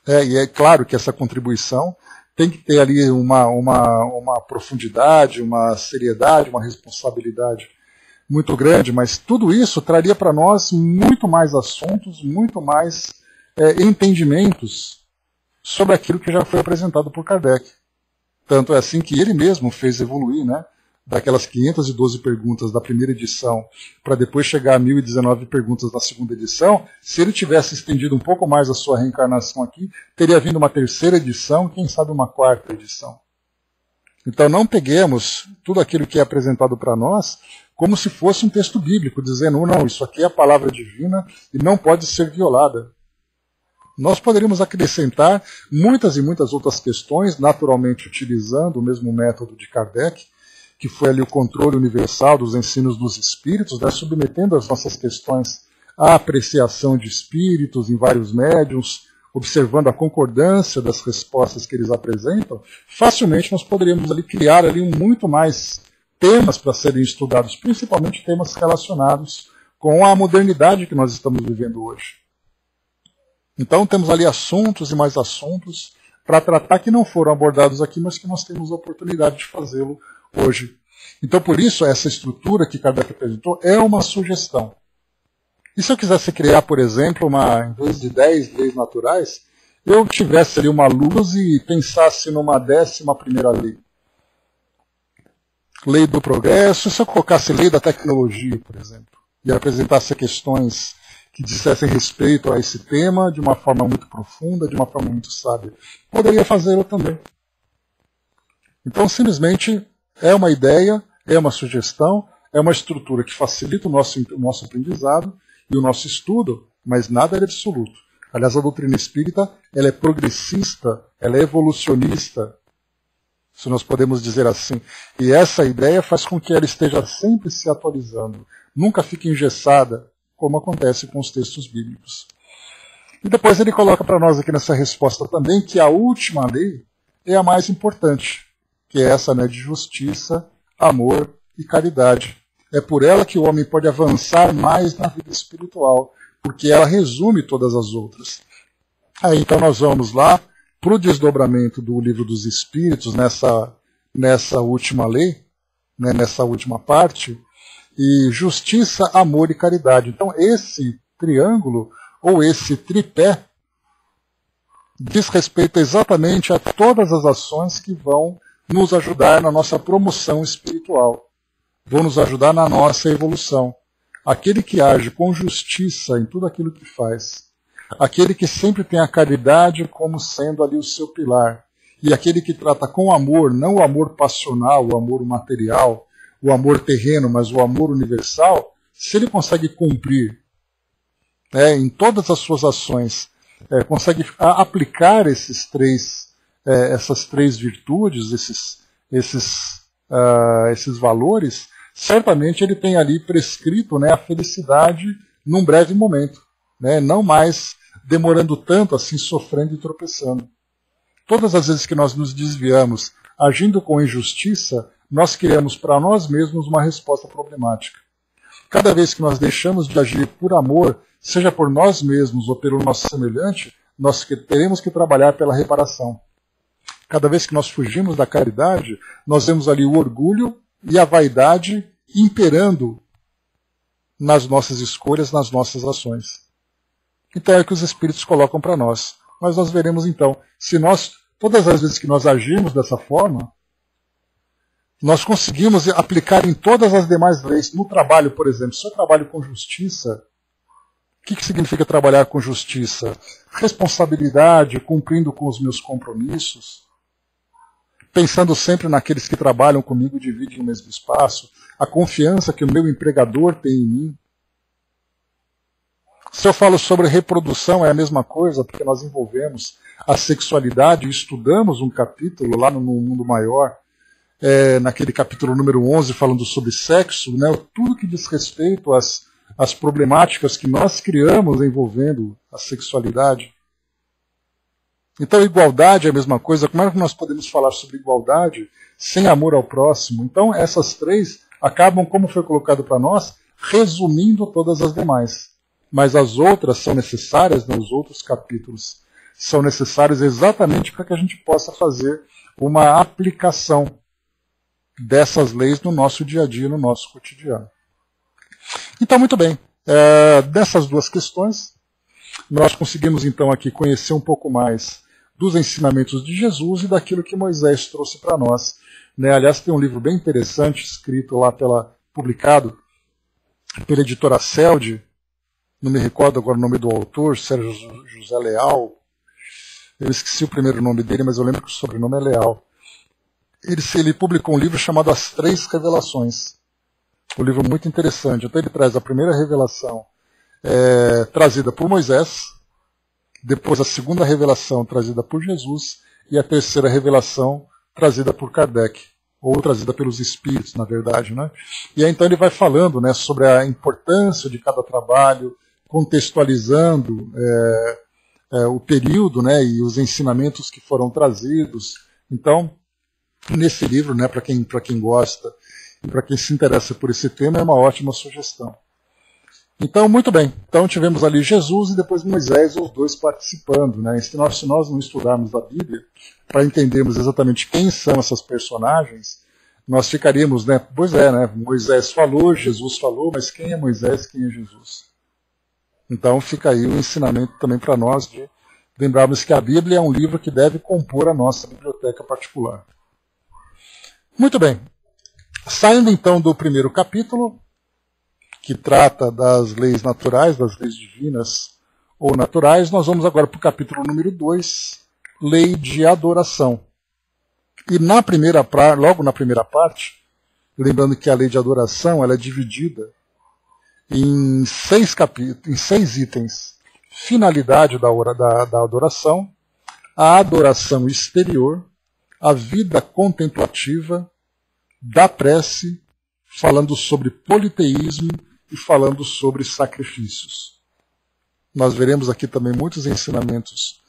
e é claro que essa contribuição tem que ter ali uma profundidade, uma seriedade, uma responsabilidade muito grande, mas tudo isso traria para nós muito mais assuntos, muito mais entendimentos sobre aquilo que já foi apresentado por Kardec. Tanto é assim que ele mesmo fez evoluir, né, daquelas 512 perguntas da primeira edição para depois chegar a 1019 perguntas da segunda edição. Se ele tivesse estendido um pouco mais a sua reencarnação aqui, teria vindo uma terceira edição, quem sabe uma quarta edição. Então não peguemos tudo aquilo que é apresentado para nós como se fosse um texto bíblico, dizendo, não, isso aqui é a palavra divina e não pode ser violada. Nós poderíamos acrescentar muitas e muitas outras questões, naturalmente utilizando o mesmo método de Kardec, que foi ali o controle universal dos ensinos dos espíritos, né, submetendo as nossas questões à apreciação de espíritos em vários médiuns, observando a concordância das respostas que eles apresentam. Facilmente nós poderíamos ali criar ali muito mais temas para serem estudados, principalmente temas relacionados com a modernidade que nós estamos vivendo hoje. Então temos ali assuntos e mais assuntos para tratar que não foram abordados aqui, mas que nós temos a oportunidade de fazê-lo hoje. Então por isso essa estrutura que Kardec apresentou é uma sugestão. E se eu quisesse criar, por exemplo, em vez de 10 leis naturais, eu tivesse ali uma luz e pensasse numa 11ª lei. Lei do progresso, se eu colocasse lei da tecnologia, por exemplo, e apresentasse questões que dissessem respeito a esse tema de uma forma muito profunda, de uma forma muito sábia. Poderia fazê-lo também. Então, simplesmente, é uma ideia, é uma sugestão, é uma estrutura que facilita o nosso aprendizado e o nosso estudo, mas nada é absoluto. Aliás, a doutrina espírita ela é progressista, ela é evolucionista, se nós podemos dizer assim. E essa ideia faz com que ela esteja sempre se atualizando, nunca fique engessada, como acontece com os textos bíblicos. E depois ele coloca para nós aqui nessa resposta também que a última lei é a mais importante, que é essa, né, de justiça, amor e caridade. É por ela que o homem pode avançar mais na vida espiritual, porque ela resume todas as outras. Aí então nós vamos lá para o desdobramento do Livro dos Espíritos, nessa última lei, né, nessa última parte, e justiça, amor e caridade. Então esse triângulo, ou esse tripé, diz respeito exatamente a todas as ações que vão nos ajudar na nossa promoção espiritual, vão nos ajudar na nossa evolução. Aquele que age com justiça em tudo aquilo que faz, aquele que sempre tem a caridade como sendo ali o seu pilar, e aquele que trata com amor, não o amor passional, o amor material, o amor terreno, mas o amor universal, se ele consegue cumprir em todas as suas ações, consegue aplicar essas três virtudes, esses valores, certamente ele tem ali prescrito, né, a felicidade num breve momento, né, não mais demorando tanto assim, sofrendo e tropeçando. Todas as vezes que nós nos desviamos agindo com injustiça, nós criamos para nós mesmos uma resposta problemática. Cada vez que nós deixamos de agir por amor, seja por nós mesmos ou pelo nosso semelhante, nós teremos que trabalhar pela reparação. Cada vez que nós fugimos da caridade, nós vemos ali o orgulho e a vaidade imperando nas nossas escolhas, nas nossas ações. Então é o que os Espíritos colocam para nós. Mas nós veremos então, se nós todas as vezes que nós agimos dessa forma, nós conseguimos aplicar em todas as demais leis. No trabalho, por exemplo, se eu trabalho com justiça, o que significa trabalhar com justiça? Responsabilidade, cumprindo com os meus compromissos, pensando sempre naqueles que trabalham comigo e dividem o mesmo espaço, a confiança que o meu empregador tem em mim. Se eu falo sobre reprodução, é a mesma coisa, porque nós envolvemos a sexualidade e estudamos um capítulo lá no Mundo Maior, naquele capítulo número 11, falando sobre sexo, né, tudo que diz respeito às problemáticas que nós criamos envolvendo a sexualidade. Então, igualdade é a mesma coisa. Como é que nós podemos falar sobre igualdade sem amor ao próximo? Então, essas três acabam, como foi colocado para nós, resumindo todas as demais. Mas as outras são necessárias, né, os outros capítulos são necessários exatamente para que a gente possa fazer uma aplicação dessas leis no nosso dia a dia, no nosso cotidiano. Então, muito bem. Dessas duas questões, nós conseguimos então aqui conhecer um pouco mais dos ensinamentos de Jesus e daquilo que Moisés trouxe para nós. Né? Aliás, tem um livro bem interessante, escrito lá publicado pela editora Celde, não me recordo agora o nome do autor, Sérgio José Leal. Eu esqueci o primeiro nome dele, mas eu lembro que o sobrenome é Leal. Ele publicou um livro chamado As Três Revelações. Um livro muito interessante. Então ele traz a primeira revelação trazida por Moisés, depois a segunda revelação trazida por Jesus e a terceira revelação trazida por Kardec, ou trazida pelos Espíritos, na verdade. Né? E aí então ele vai falando, né, sobre a importância de cada trabalho, contextualizando o período, né, e os ensinamentos que foram trazidos. Então, nesse livro, né, para quem gosta e para quem se interessa por esse tema, é uma ótima sugestão. Então, muito bem. Então, tivemos ali Jesus e depois Moisés, os dois participando. Né? Se nós não estudarmos a Bíblia, para entendermos exatamente quem são essas personagens, nós ficaríamos, né? Pois é, né? Moisés falou, Jesus falou, mas quem é Moisés, quem é Jesus? Então, fica aí o ensinamento também para nós de lembrarmos que a Bíblia é um livro que deve compor a nossa biblioteca particular. Muito bem. Saindo então do primeiro capítulo, que trata das leis naturais, das leis divinas ou naturais, nós vamos agora para o capítulo número 2, lei de adoração. E logo na primeira parte, lembrando que a lei de adoração ela é dividida em 6 itens. Finalidade da adoração, a adoração exterior, a vida contemplativa, da prece, falando sobre politeísmo e falando sobre sacrifícios. Nós veremos aqui também muitos ensinamentos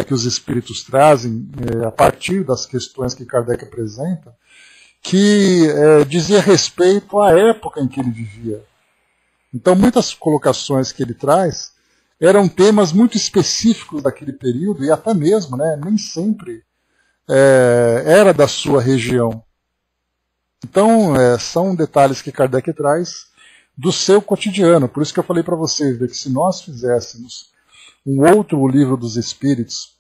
que os Espíritos trazem a partir das questões que Kardec apresenta, que dizia respeito à época em que ele vivia. Então, muitas colocações que ele traz eram temas muito específicos daquele período e até mesmo, né, nem sempre era da sua região. Então, são detalhes que Kardec traz do seu cotidiano. Por isso que eu falei para vocês que se nós fizéssemos um outro livro dos Espíritos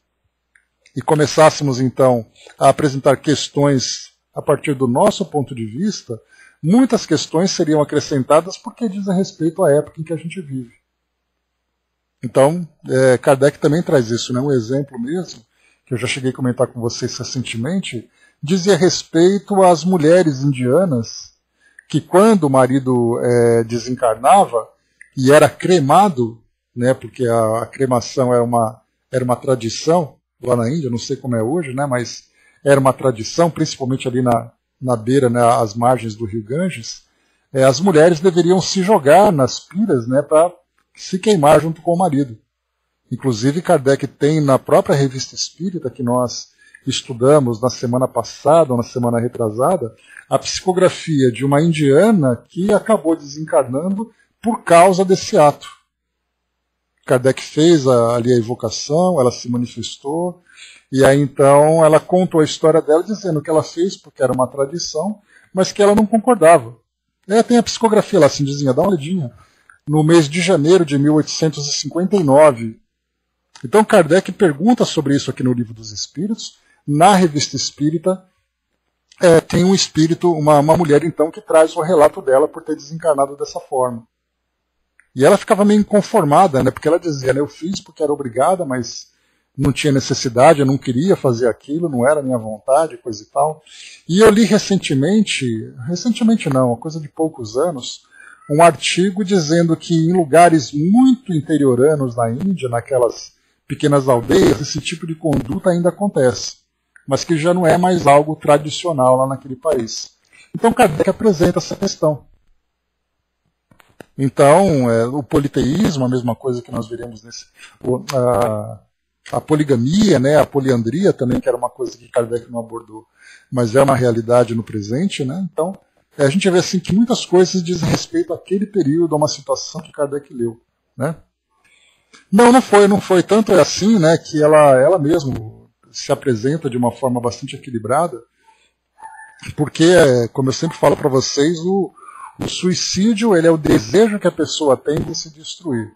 e começássemos, então, a apresentar questões a partir do nosso ponto de vista, muitas questões seriam acrescentadas porque dizem respeito à época em que a gente vive. Então, Kardec também traz isso, né? Um exemplo mesmo, que eu já cheguei a comentar com vocês recentemente, dizia respeito às mulheres indianas que quando o marido desencarnava e era cremado, né, porque a cremação era uma tradição lá na Índia, não sei como é hoje, né, mas era uma tradição, principalmente ali na beira, né, às margens do rio Ganges, as mulheres deveriam se jogar nas piras, né, para se queimar junto com o marido. Inclusive Kardec tem na própria Revista Espírita, que nós estudamos na semana passada ou na semana retrasada, a psicografia de uma indiana que acabou desencarnando por causa desse ato. Kardec fez ali a evocação, ela se manifestou, e aí então ela contou a história dela dizendo que ela fez porque era uma tradição, mas que ela não concordava. Tem a psicografia lá, Cindizinha, dá uma olhadinha. No mês de janeiro de 1859. Então Kardec pergunta sobre isso aqui no Livro dos Espíritos, na Revista Espírita, tem um espírito, uma mulher então, que traz o relato dela por ter desencarnado dessa forma. E ela ficava meio inconformada, né, porque ela dizia, né, eu fiz porque era obrigada, mas não tinha necessidade, eu não queria fazer aquilo, não era minha vontade, coisa e tal. E eu li recentemente não, uma coisa de poucos anos, um artigo dizendo que em lugares muito interioranos na Índia, naquelas pequenas aldeias, esse tipo de conduta ainda acontece, mas que já não é mais algo tradicional lá naquele país. Então Kardec apresenta essa questão. Então, o politeísmo, a mesma coisa que nós veremos nesse... A poligamia, né, a poliandria também, que era uma coisa que Kardec não abordou, mas é uma realidade no presente, né? Então, a gente vê assim que muitas coisas dizem respeito àquele período, a uma situação que Kardec leu, né? Não foi tanto assim, né, que ela mesmo se apresenta de uma forma bastante equilibrada, porque, como eu sempre falo para vocês, o suicídio ele é o desejo que a pessoa tem de se destruir.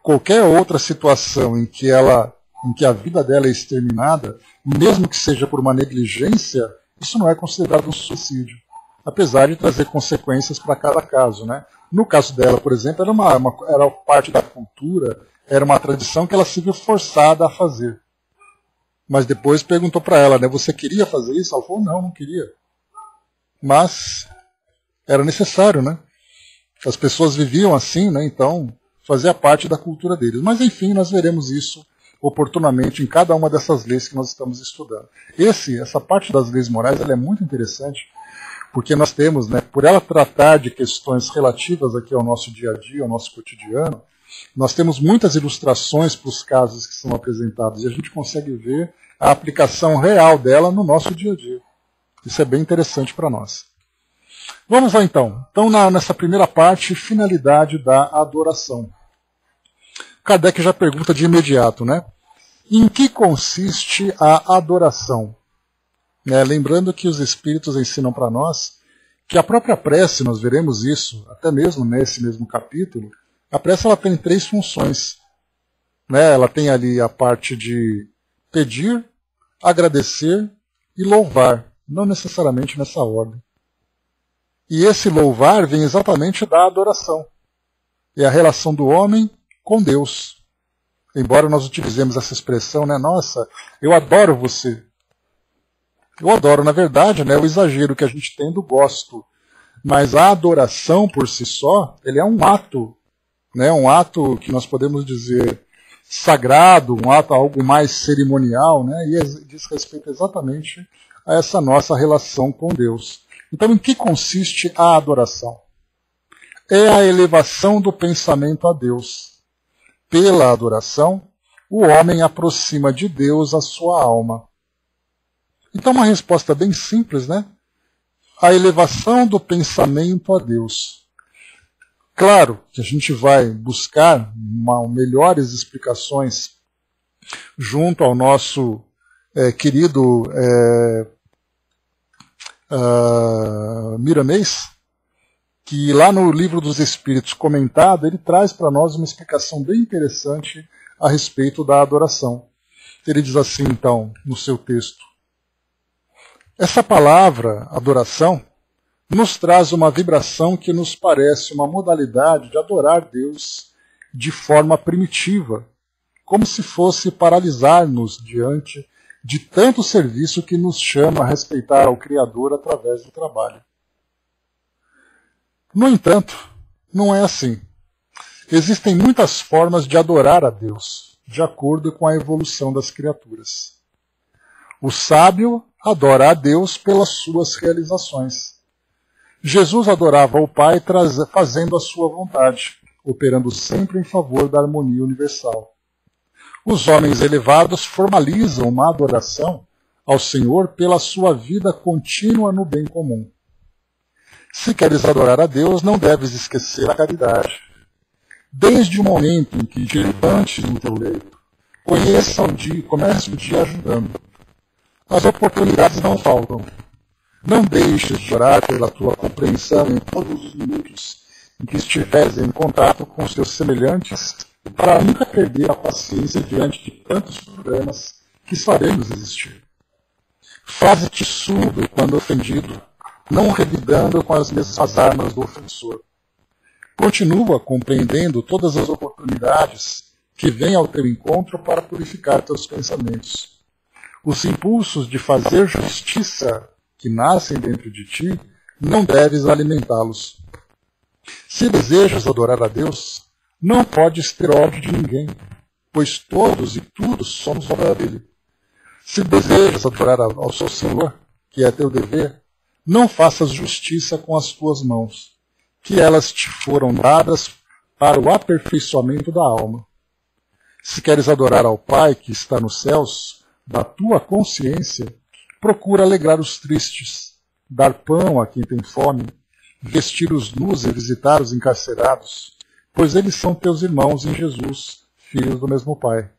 Qualquer outra situação em que a vida dela é exterminada, mesmo que seja por uma negligência, isso não é considerado um suicídio, apesar de trazer consequências para cada caso, né? No caso dela, por exemplo, era parte da cultura, era uma tradição que ela se viu forçada a fazer. Mas depois perguntou para ela, né, você queria fazer isso? Ela falou, não queria. Mas era necessário, né? As pessoas viviam assim, né? Então fazia parte da cultura deles. Mas enfim, nós veremos isso oportunamente em cada uma dessas leis que nós estamos estudando. Essa parte das leis morais, ela é muito interessante, porque nós temos, né, por ela tratar de questões relativas aqui ao nosso dia a dia, ao nosso cotidiano, nós temos muitas ilustrações para os casos que são apresentados e a gente consegue ver a aplicação real dela no nosso dia a dia. Isso é bem interessante para nós. Vamos lá então. Então, nessa primeira parte, finalidade da adoração. Kardec já pergunta de imediato, né? Em que consiste a adoração? Lembrando que os Espíritos ensinam para nós que a própria prece, nós veremos isso, até mesmo nesse mesmo capítulo, a prece ela tem 3 funções. Ela tem ali a parte de pedir, agradecer e louvar, não necessariamente nessa ordem. E esse louvar vem exatamente da adoração. É a relação do homem com Deus. Embora nós utilizemos essa expressão, né? Nossa, eu adoro você. Eu adoro, na verdade, né, o exagero que a gente tem do gosto. Mas a adoração por si só, ele é um ato, né? Um ato que nós podemos dizer sagrado, um ato algo mais cerimonial, né? E diz respeito exatamente a essa nossa relação com Deus. Então, em que consiste a adoração? É a elevação do pensamento a Deus. Pela adoração, o homem aproxima de Deus a sua alma. Então, uma resposta bem simples, né? A elevação do pensamento a Deus. Claro que a gente vai buscar melhores explicações junto ao nosso querido Miramês, que lá no Livro dos Espíritos comentado, ele traz para nós uma explicação bem interessante a respeito da adoração. Ele diz assim, então, no seu texto: essa palavra, adoração, nos traz uma vibração que nos parece uma modalidade de adorar Deus de forma primitiva, como se fosse paralisar-nos diante de tanto serviço que nos chama a respeitar ao Criador através do trabalho. No entanto, não é assim. Existem muitas formas de adorar a Deus, de acordo com a evolução das criaturas. O sábio adora a Deus pelas suas realizações. Jesus adorava o Pai fazendo a sua vontade, operando sempre em favor da harmonia universal. Os homens elevados formalizam uma adoração ao Senhor pela sua vida contínua no bem comum. Se queres adorar a Deus, não deves esquecer a caridade. Desde o momento em que te levantes no teu leito, comece o dia ajudando. As oportunidades não faltam. Não deixes de orar pela tua compreensão em todos os minutos em que estiveres em contato com os teus semelhantes, para nunca perder a paciência diante de tantos problemas que sabemos existir. Faze-te surdo quando ofendido, não revidando com as mesmas armas do ofensor. Continua compreendendo todas as oportunidades que vêm ao teu encontro para purificar teus pensamentos. Os impulsos de fazer justiça que nascem dentro de ti, não deves alimentá-los. Se desejas adorar a Deus, não podes ter ódio de ninguém, pois todos e tudo somos obra dele. Se desejas adorar ao seu Senhor, que é teu dever, não faças justiça com as tuas mãos, que elas te foram dadas para o aperfeiçoamento da alma. Se queres adorar ao Pai que está nos céus, da tua consciência, procura alegrar os tristes, dar pão a quem tem fome, vestir os nus e visitar os encarcerados, pois eles são teus irmãos em Jesus, filhos do mesmo Pai.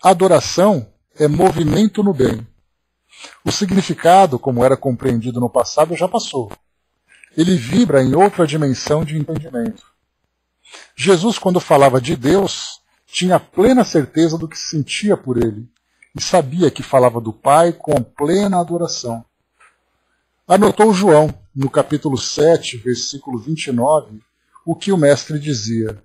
A adoração é movimento no bem. O significado, como era compreendido no passado, já passou. Ele vibra em outra dimensão de entendimento. Jesus, quando falava de Deus, tinha plena certeza do que sentia por ele e sabia que falava do Pai com plena adoração. Anotou João, no capítulo 7, versículo 29, o que o Mestre dizia: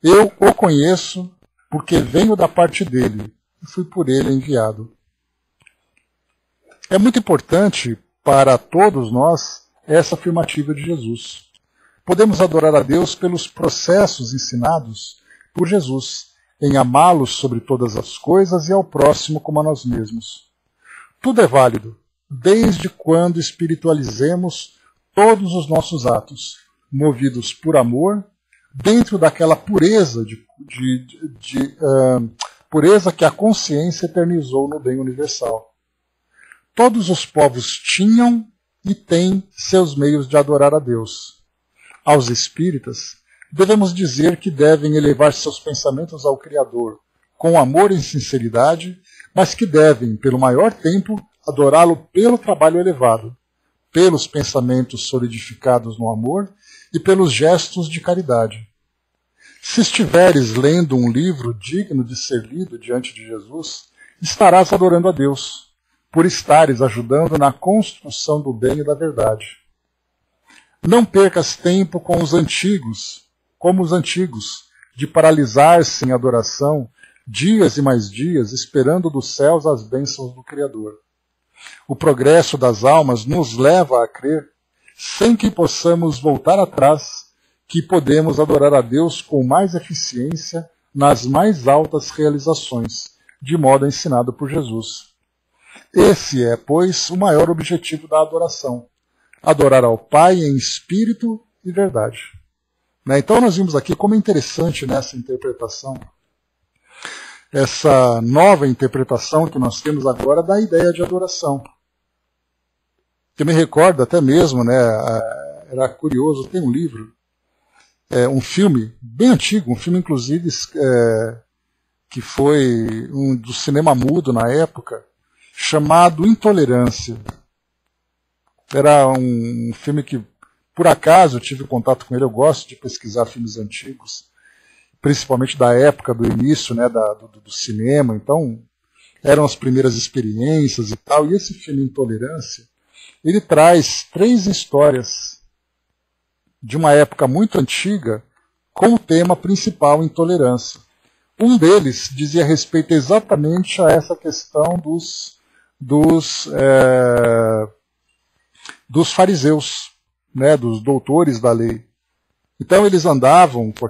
Eu o conheço porque venho da parte dele e fui por ele enviado. É muito importante para todos nós essa afirmativa de Jesus. Podemos adorar a Deus pelos processos ensinados por Jesus, em amá-lo sobre todas as coisas e ao próximo como a nós mesmos. Tudo é válido, desde quando espiritualizemos todos os nossos atos, movidos por amor, dentro daquela pureza pureza que a consciência eternizou no bem universal. Todos os povos tinham e têm seus meios de adorar a Deus. Aos espíritas, devemos dizer que devem elevar seus pensamentos ao Criador, com amor e sinceridade, mas que devem, pelo maior tempo, adorá-lo pelo trabalho elevado, pelos pensamentos solidificados no amor e pelos gestos de caridade. Se estiveres lendo um livro digno de ser lido diante de Jesus, estarás adorando a Deus, por estares ajudando na construção do bem e da verdade. Não percas tempo como os antigos, de paralisar-se em adoração, dias e mais dias, esperando dos céus as bênçãos do Criador. O progresso das almas nos leva a crer, sem que possamos voltar atrás, que podemos adorar a Deus com mais eficiência nas mais altas realizações, de modo ensinado por Jesus. Esse é, pois, o maior objetivo da adoração: adorar ao Pai em espírito e verdade. Então nós vimos aqui como é interessante nessa interpretação, essa nova interpretação que nós temos agora da ideia de adoração. Eu me recordo até mesmo, era curioso, tem um livro, um filme bem antigo, um filme inclusive que foi do cinema mudo na época, chamado Intolerância. Era um filme que, por acaso, eu tive contato com ele. Eu gosto de pesquisar filmes antigos, principalmente da época do início do cinema. Então, eram as primeiras experiências e tal. E esse filme Intolerância, ele traz 3 histórias de uma época muito antiga com o tema principal intolerância. Um deles dizia respeito exatamente a essa questão dos fariseus, dos doutores da lei. Então eles andavam com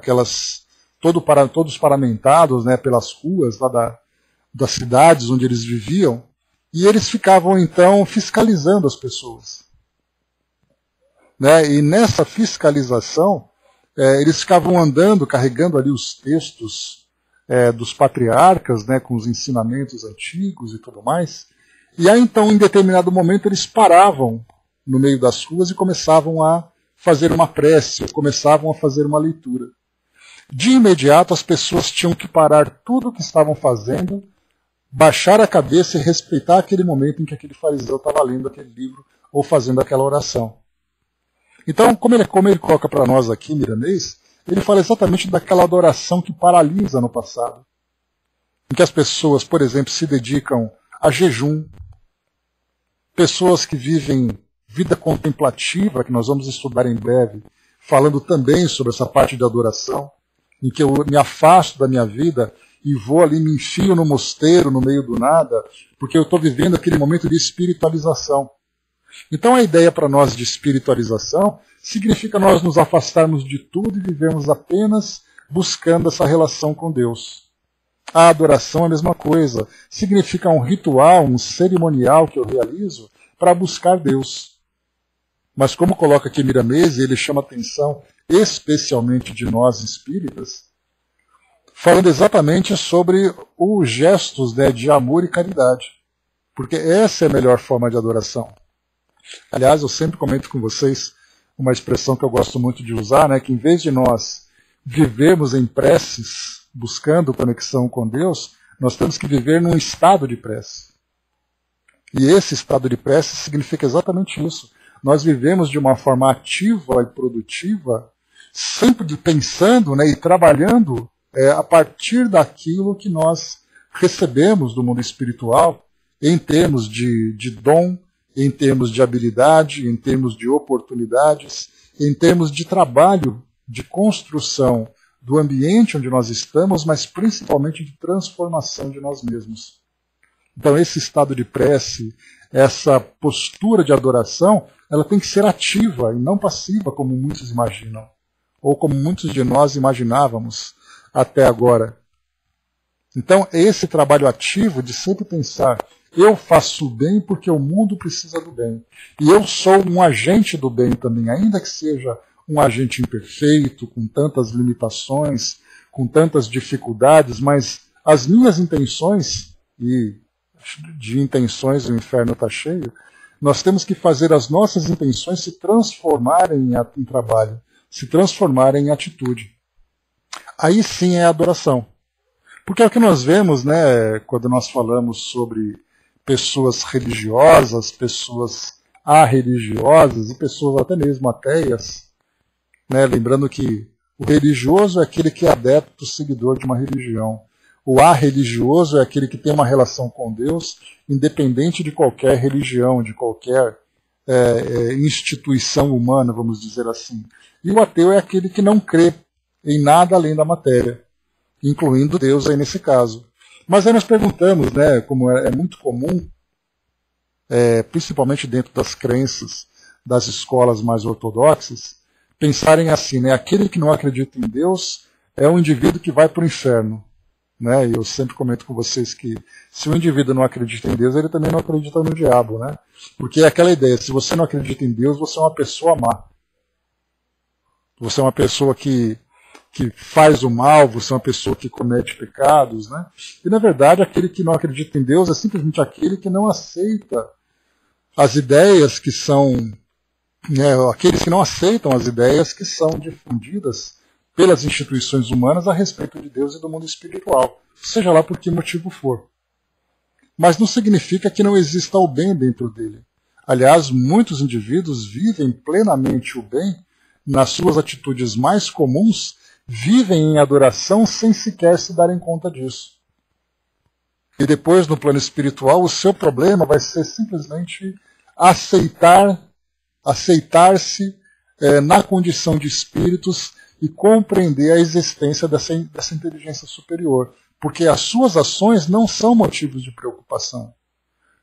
todos paramentados, pelas ruas lá das cidades onde eles viviam, e eles ficavam então fiscalizando as pessoas. E nessa fiscalização, eles ficavam andando, carregando ali os textos dos patriarcas, com os ensinamentos antigos e tudo mais. E aí então, em determinado momento, eles paravam no meio das ruas e começavam a fazer uma prece, começavam a fazer uma leitura. De imediato, as pessoas tinham que parar tudo o que estavam fazendo, baixar a cabeça e respeitar aquele momento em que aquele fariseu estava lendo aquele livro ou fazendo aquela oração. Então, como ele coloca para nós aqui, Miramês, ele fala exatamente daquela adoração que paralisa no passado, em que as pessoas, por exemplo, se dedicam a jejum, pessoas que vivem vida contemplativa, que nós vamos estudar em breve, falando também sobre essa parte de adoração, em que eu me afasto da minha vida e vou ali, me enfio no mosteiro, no meio do nada, porque eu estou vivendo aquele momento de espiritualização. Então a ideia para nós de espiritualização significa nós nos afastarmos de tudo e vivermos apenas buscando essa relação com Deus. A adoração é a mesma coisa. Significa um ritual, um cerimonial que eu realizo para buscar Deus. Mas como coloca aqui Miramese, ele chama a atenção especialmente de nós espíritas, falando exatamente sobre os gestos, né, de amor e caridade. Porque essa é a melhor forma de adoração. Aliás, eu sempre comento com vocês uma expressão que eu gosto muito de usar, né, que em vez de nós vivermos em preces, buscando conexão com Deus, nós temos que viver num estado de prece. E esse estado de prece significa exatamente isso. Nós vivemos de uma forma ativa e produtiva, sempre pensando, né, e trabalhando a partir daquilo que nós recebemos do mundo espiritual, em termos de dom, em termos de habilidade, em termos de oportunidades, em termos de trabalho, de construção do ambiente onde nós estamos, mas principalmente de transformação de nós mesmos. Então esse estado de prece, essa postura de adoração, ela tem que ser ativa e não passiva, como muitos imaginam, ou como muitos de nós imaginávamos até agora. Então esse trabalho ativo de sempre pensar, eu faço o bem porque o mundo precisa do bem. E eu sou um agente do bem também, ainda que seja um agente imperfeito, com tantas limitações, com tantas dificuldades, mas as minhas intenções, e de intenções o inferno está cheio, nós temos que fazer as nossas intenções se transformarem em trabalho, se transformarem em atitude. Aí sim é a adoração. Porque é o que nós vemos, né, quando nós falamos sobre pessoas religiosas, pessoas arreligiosas e pessoas até mesmo ateias, né, lembrando que o religioso é aquele que é adepto, seguidor de uma religião. O arreligioso é aquele que tem uma relação com Deus, independente de qualquer religião, de qualquer instituição humana, vamos dizer assim. E o ateu é aquele que não crê em nada além da matéria, incluindo Deus aí nesse caso. Mas aí nós perguntamos, né, como é muito comum, principalmente dentro das crenças das escolas mais ortodoxas, pensarem assim, né, aquele que não acredita em Deus é um indivíduo que vai para o inferno. Né? E eu sempre comento com vocês que se o indivíduo não acredita em Deus, ele também não acredita no diabo. Né? Porque é aquela ideia, se você não acredita em Deus, você é uma pessoa má. Você é uma pessoa que faz o mal, você é uma pessoa que comete pecados. Né? E na verdade, aquele que não acredita em Deus é simplesmente aquele que não aceita as ideias que são... aqueles que não aceitam as ideias que são difundidas pelas instituições humanas a respeito de Deus e do mundo espiritual, seja lá por que motivo for. Mas não significa que não exista o bem dentro dele. Aliás, muitos indivíduos vivem plenamente o bem nas suas atitudes mais comuns, vivem em adoração sem sequer se darem conta disso. E depois, no plano espiritual, o seu problema vai ser simplesmente aceitar-se na condição de espíritos e compreender a existência dessa inteligência superior. Porque as suas ações não são motivos de preocupação.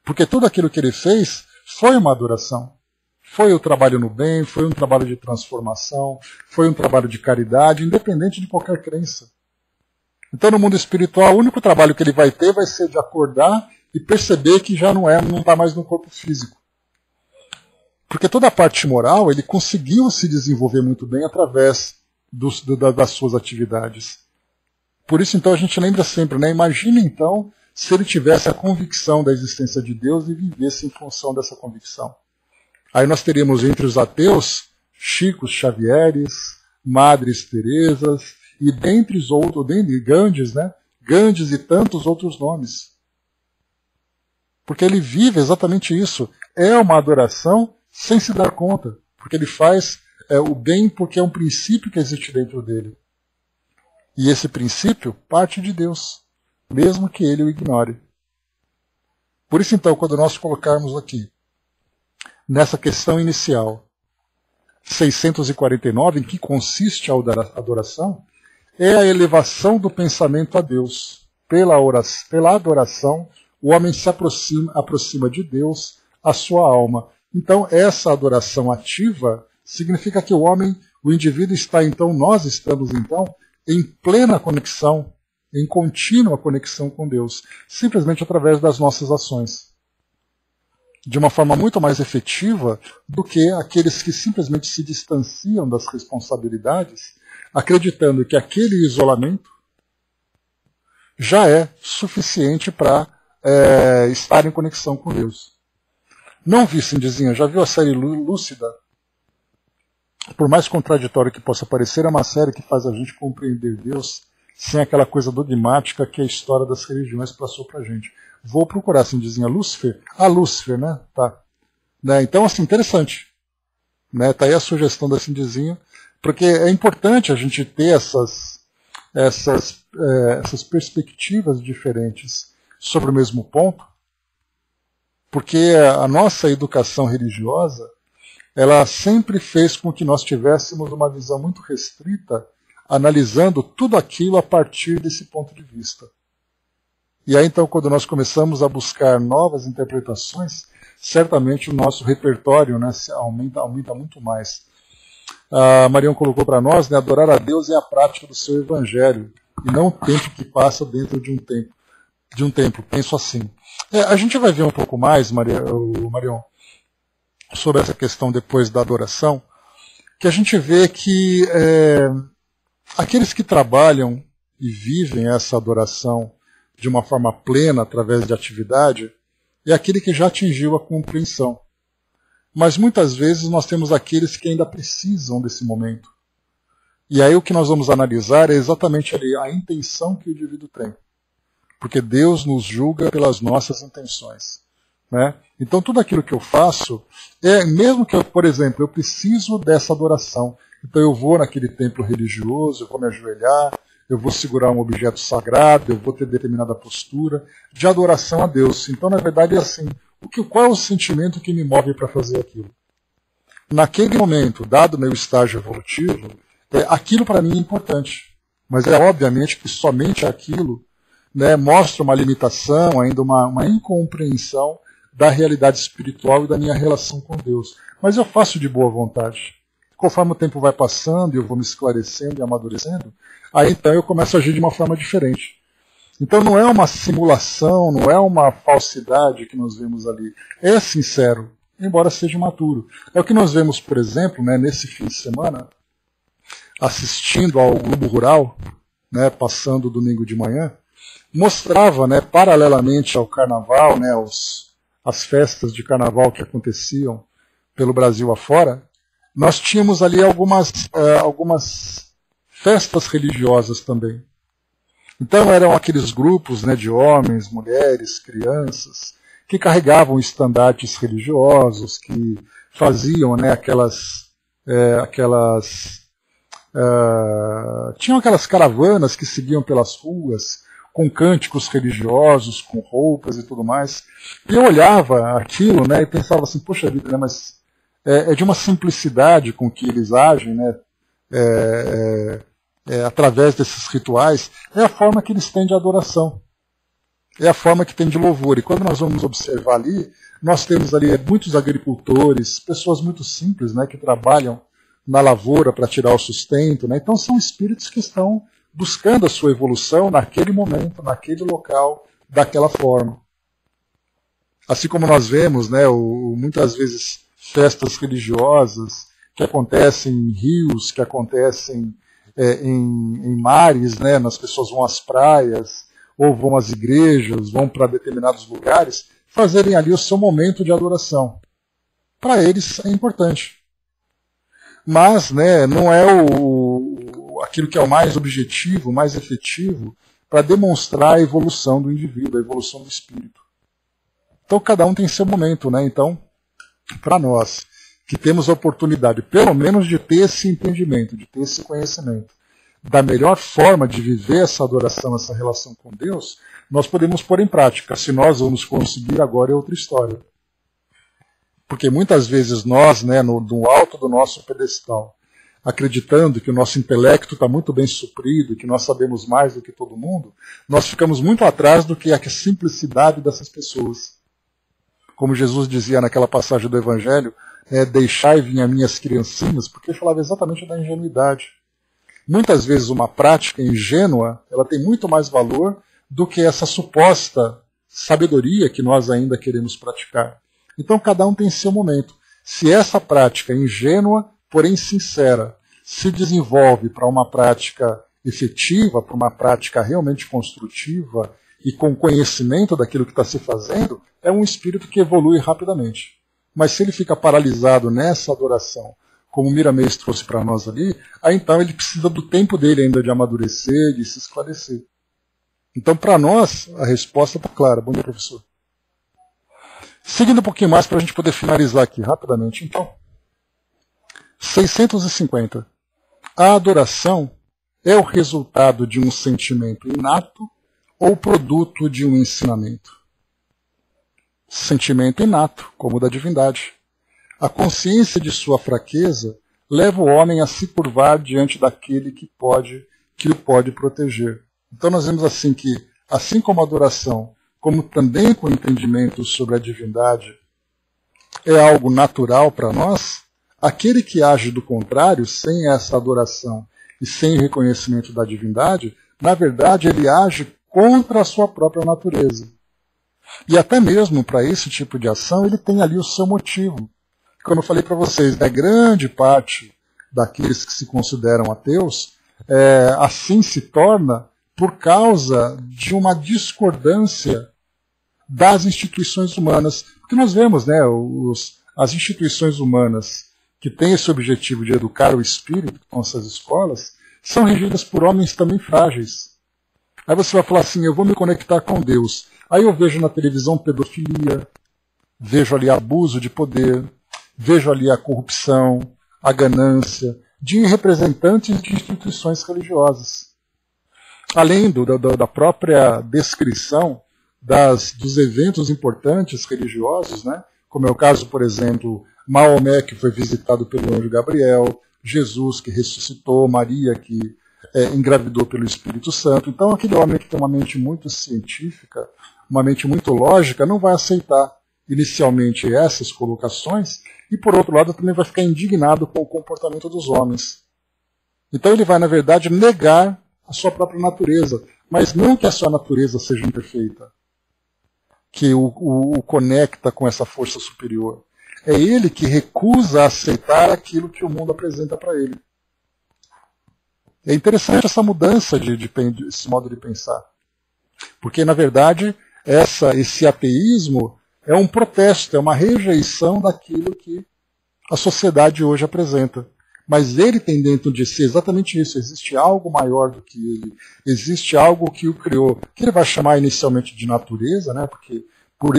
Porque tudo aquilo que ele fez foi uma adoração. Foi o trabalho no bem, foi um trabalho de transformação, foi um trabalho de caridade, independente de qualquer crença. Então, no mundo espiritual, o único trabalho que ele vai ter vai ser de acordar e perceber que já não está mais no corpo físico. Porque toda a parte moral, ele conseguiu se desenvolver muito bem através das suas atividades. Por isso, então, a gente lembra sempre, né? Imagine, então, se ele tivesse a convicção da existência de Deus e vivesse em função dessa convicção. Aí nós teríamos entre os ateus, Chicos Xavieres, Madres Teresas, e dentre os outros, Gandhis, né? Gandhis e tantos outros nomes. Porque ele vive exatamente isso. É uma adoração sem se dar conta. Porque ele faz o bem porque é um princípio que existe dentro dele. E esse princípio parte de Deus, mesmo que ele o ignore. Por isso, então, quando nós colocarmos aqui nessa questão inicial 649, em que consiste a adoração, é a elevação do pensamento a Deus. Pela adoração, o homem se aproxima de Deus, a sua alma. Então, essa adoração ativa significa que o indivíduo está então, nós estamos então, em plena conexão, em contínua conexão com Deus, simplesmente através das nossas ações. De uma forma muito mais efetiva do que aqueles que simplesmente se distanciam das responsabilidades, acreditando que aquele isolamento já é suficiente para estar em conexão com Deus. Não vi, Cindizinha, já viu a série Lúcida? Por mais contraditório que possa parecer, é uma série que faz a gente compreender Deus sem aquela coisa dogmática que a história das religiões passou pra gente. Vou procurar, Cindizinha, Lúcifer? Ah, Lúcifer, né? Tá. Né? Então, assim, interessante. Né? Tá aí a sugestão da Cindizinha, porque é importante a gente ter essas perspectivas diferentes sobre o mesmo ponto, porque a nossa educação religiosa ela sempre fez com que nós tivéssemos uma visão muito restrita, analisando tudo aquilo a partir desse ponto de vista. E aí então, quando nós começamos a buscar novas interpretações, certamente o nosso repertório, né, aumenta muito mais. A Marião colocou para nós, né, adorar a Deus é a prática do seu evangelho, e não o tempo que passa dentro de um templo. Penso assim. A gente vai ver um pouco mais, Marião, sobre essa questão depois da adoração, que a gente vê que aqueles que trabalham e vivem essa adoração de uma forma plena, através de atividade, é aquele que já atingiu a compreensão. Mas muitas vezes nós temos aqueles que ainda precisam desse momento. E aí o que nós vamos analisar é exatamente a intenção que o indivíduo tem. Porque Deus nos julga pelas nossas intenções. Né? Então tudo aquilo que eu faço, mesmo que, por exemplo, eu preciso dessa adoração, então eu vou naquele templo religioso, eu vou me ajoelhar, eu vou segurar um objeto sagrado, eu vou ter determinada postura de adoração a Deus. Então, na verdade, é assim, qual é o sentimento que me move para fazer aquilo? Naquele momento, dado o meu estágio evolutivo, aquilo para mim é importante. Mas é obviamente que somente aquilo, né, mostra uma limitação, ainda uma incompreensão da realidade espiritual e da minha relação com Deus. Mas eu faço de boa vontade. Conforme o tempo vai passando e eu vou me esclarecendo e amadurecendo, aí então eu começo a agir de uma forma diferente. Então não é uma simulação, não é uma falsidade que nós vemos ali. É sincero, embora seja imaturo. É o que nós vemos, por exemplo, né, nesse fim de semana, assistindo ao Globo Rural, né, passando domingo de manhã, mostrava, né, paralelamente ao carnaval, né, as festas de carnaval que aconteciam pelo Brasil afora, nós tínhamos ali algumas festas religiosas também. Então eram aqueles grupos, né, de homens, mulheres, crianças, que carregavam estandartes religiosos, que faziam, né, tinham aquelas caravanas que seguiam pelas ruas, com cânticos religiosos, com roupas e tudo mais. E eu olhava aquilo, né, e pensava assim, poxa vida, né, mas é de uma simplicidade com que eles agem, né, através desses rituais, é a forma que eles têm de adoração, é a forma que tem de louvor. E quando nós vamos observar ali, nós temos ali muitos agricultores, pessoas muito simples, né, que trabalham na lavoura para tirar o sustento, né, então são espíritos que estão buscando a sua evolução naquele momento, naquele local, daquela forma. Assim como nós vemos, né, muitas vezes festas religiosas que acontecem em rios, que acontecem em mares, né, as pessoas vão às praias, ou vão às igrejas, vão para determinados lugares, fazerem ali o seu momento de adoração. Para eles é importante. Mas, né, não é aquilo que é o mais objetivo, mais efetivo, para demonstrar a evolução do indivíduo, a evolução do espírito. Então cada um tem seu momento, né? Então, para nós que temos a oportunidade, pelo menos, de ter esse entendimento, de ter esse conhecimento, da melhor forma de viver essa adoração, essa relação com Deus, nós podemos pôr em prática. Se nós vamos conseguir agora é outra história. Porque muitas vezes nós, né, no alto do nosso pedestal, acreditando que o nosso intelecto está muito bem suprido, que nós sabemos mais do que todo mundo, nós ficamos muito atrás do que a simplicidade dessas pessoas. Como Jesus dizia naquela passagem do Evangelho, deixai vir a minhas criancinhas, porque ele falava exatamente da ingenuidade. Muitas vezes uma prática ingênua, ela tem muito mais valor do que essa suposta sabedoria que nós ainda queremos praticar. Então cada um tem seu momento. Se essa prática ingênua, porém sincera, se desenvolve para uma prática efetiva, para uma prática realmente construtiva e com conhecimento daquilo que está se fazendo, é um espírito que evolui rapidamente. Mas se ele fica paralisado nessa adoração, como o Miramês trouxe para nós ali, aí então ele precisa do tempo dele ainda de amadurecer, de se esclarecer. Então, para nós, a resposta está clara. Bom dia, professor. Seguindo um pouquinho mais para a gente poder finalizar aqui rapidamente. Então, 650. A adoração é o resultado de um sentimento inato ou produto de um ensinamento? Sentimento inato, como o da divindade. A consciência de sua fraqueza leva o homem a se curvar diante daquele que o pode proteger. Então nós vemos assim que, assim como a adoração, como também com o entendimento sobre a divindade, é algo natural para nós, aquele que age do contrário, sem essa adoração e sem o reconhecimento da divindade, na verdade ele age contra a sua própria natureza. E até mesmo para esse tipo de ação ele tem ali o seu motivo. Como eu falei para vocês, grande parte daqueles que se consideram ateus, assim se torna por causa de uma discordância das instituições humanas. Porque nós vemos, né, as instituições humanas que têm esse objetivo de educar o espírito, com essas escolas, são regidas por homens também frágeis. Aí você vai falar assim, eu vou me conectar com Deus. Aí eu vejo na televisão pedofilia, vejo ali abuso de poder, vejo ali a corrupção, a ganância de representantes de instituições religiosas. Além da própria descrição dos eventos importantes religiosos, né? Como é o caso, por exemplo, Maomé, que foi visitado pelo anjo Gabriel, Jesus, que ressuscitou, Maria, que engravidou pelo Espírito Santo. Então, aquele homem que tem uma mente muito científica, uma mente muito lógica, não vai aceitar inicialmente essas colocações e, por outro lado, também vai ficar indignado com o comportamento dos homens. Então, ele vai, na verdade, negar a sua própria natureza, mas não que a sua natureza seja imperfeita, que o conecta com essa força superior. É ele que recusa aceitar aquilo que o mundo apresenta para ele. É interessante essa mudança esse modo de pensar. Porque, na verdade, esse ateísmo é um protesto, é uma rejeição daquilo que a sociedade hoje apresenta. Mas ele tem dentro de si exatamente isso. Existe algo maior do que ele. Existe algo que o criou. Que ele vai chamar inicialmente de natureza, né? Porque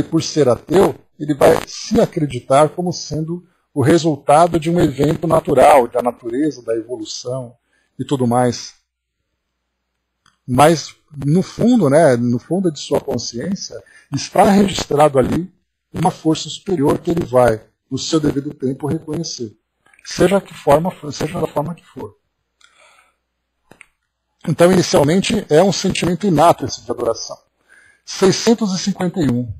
por ser ateu, ele vai se acreditar como sendo o resultado de um evento natural, da natureza, da evolução e tudo mais. Mas, no fundo, né, no fundo de sua consciência, está registrado ali uma força superior que ele vai, no seu devido tempo, reconhecer. Seja da forma que for. Então, inicialmente, é um sentimento inato esse de adoração. 651.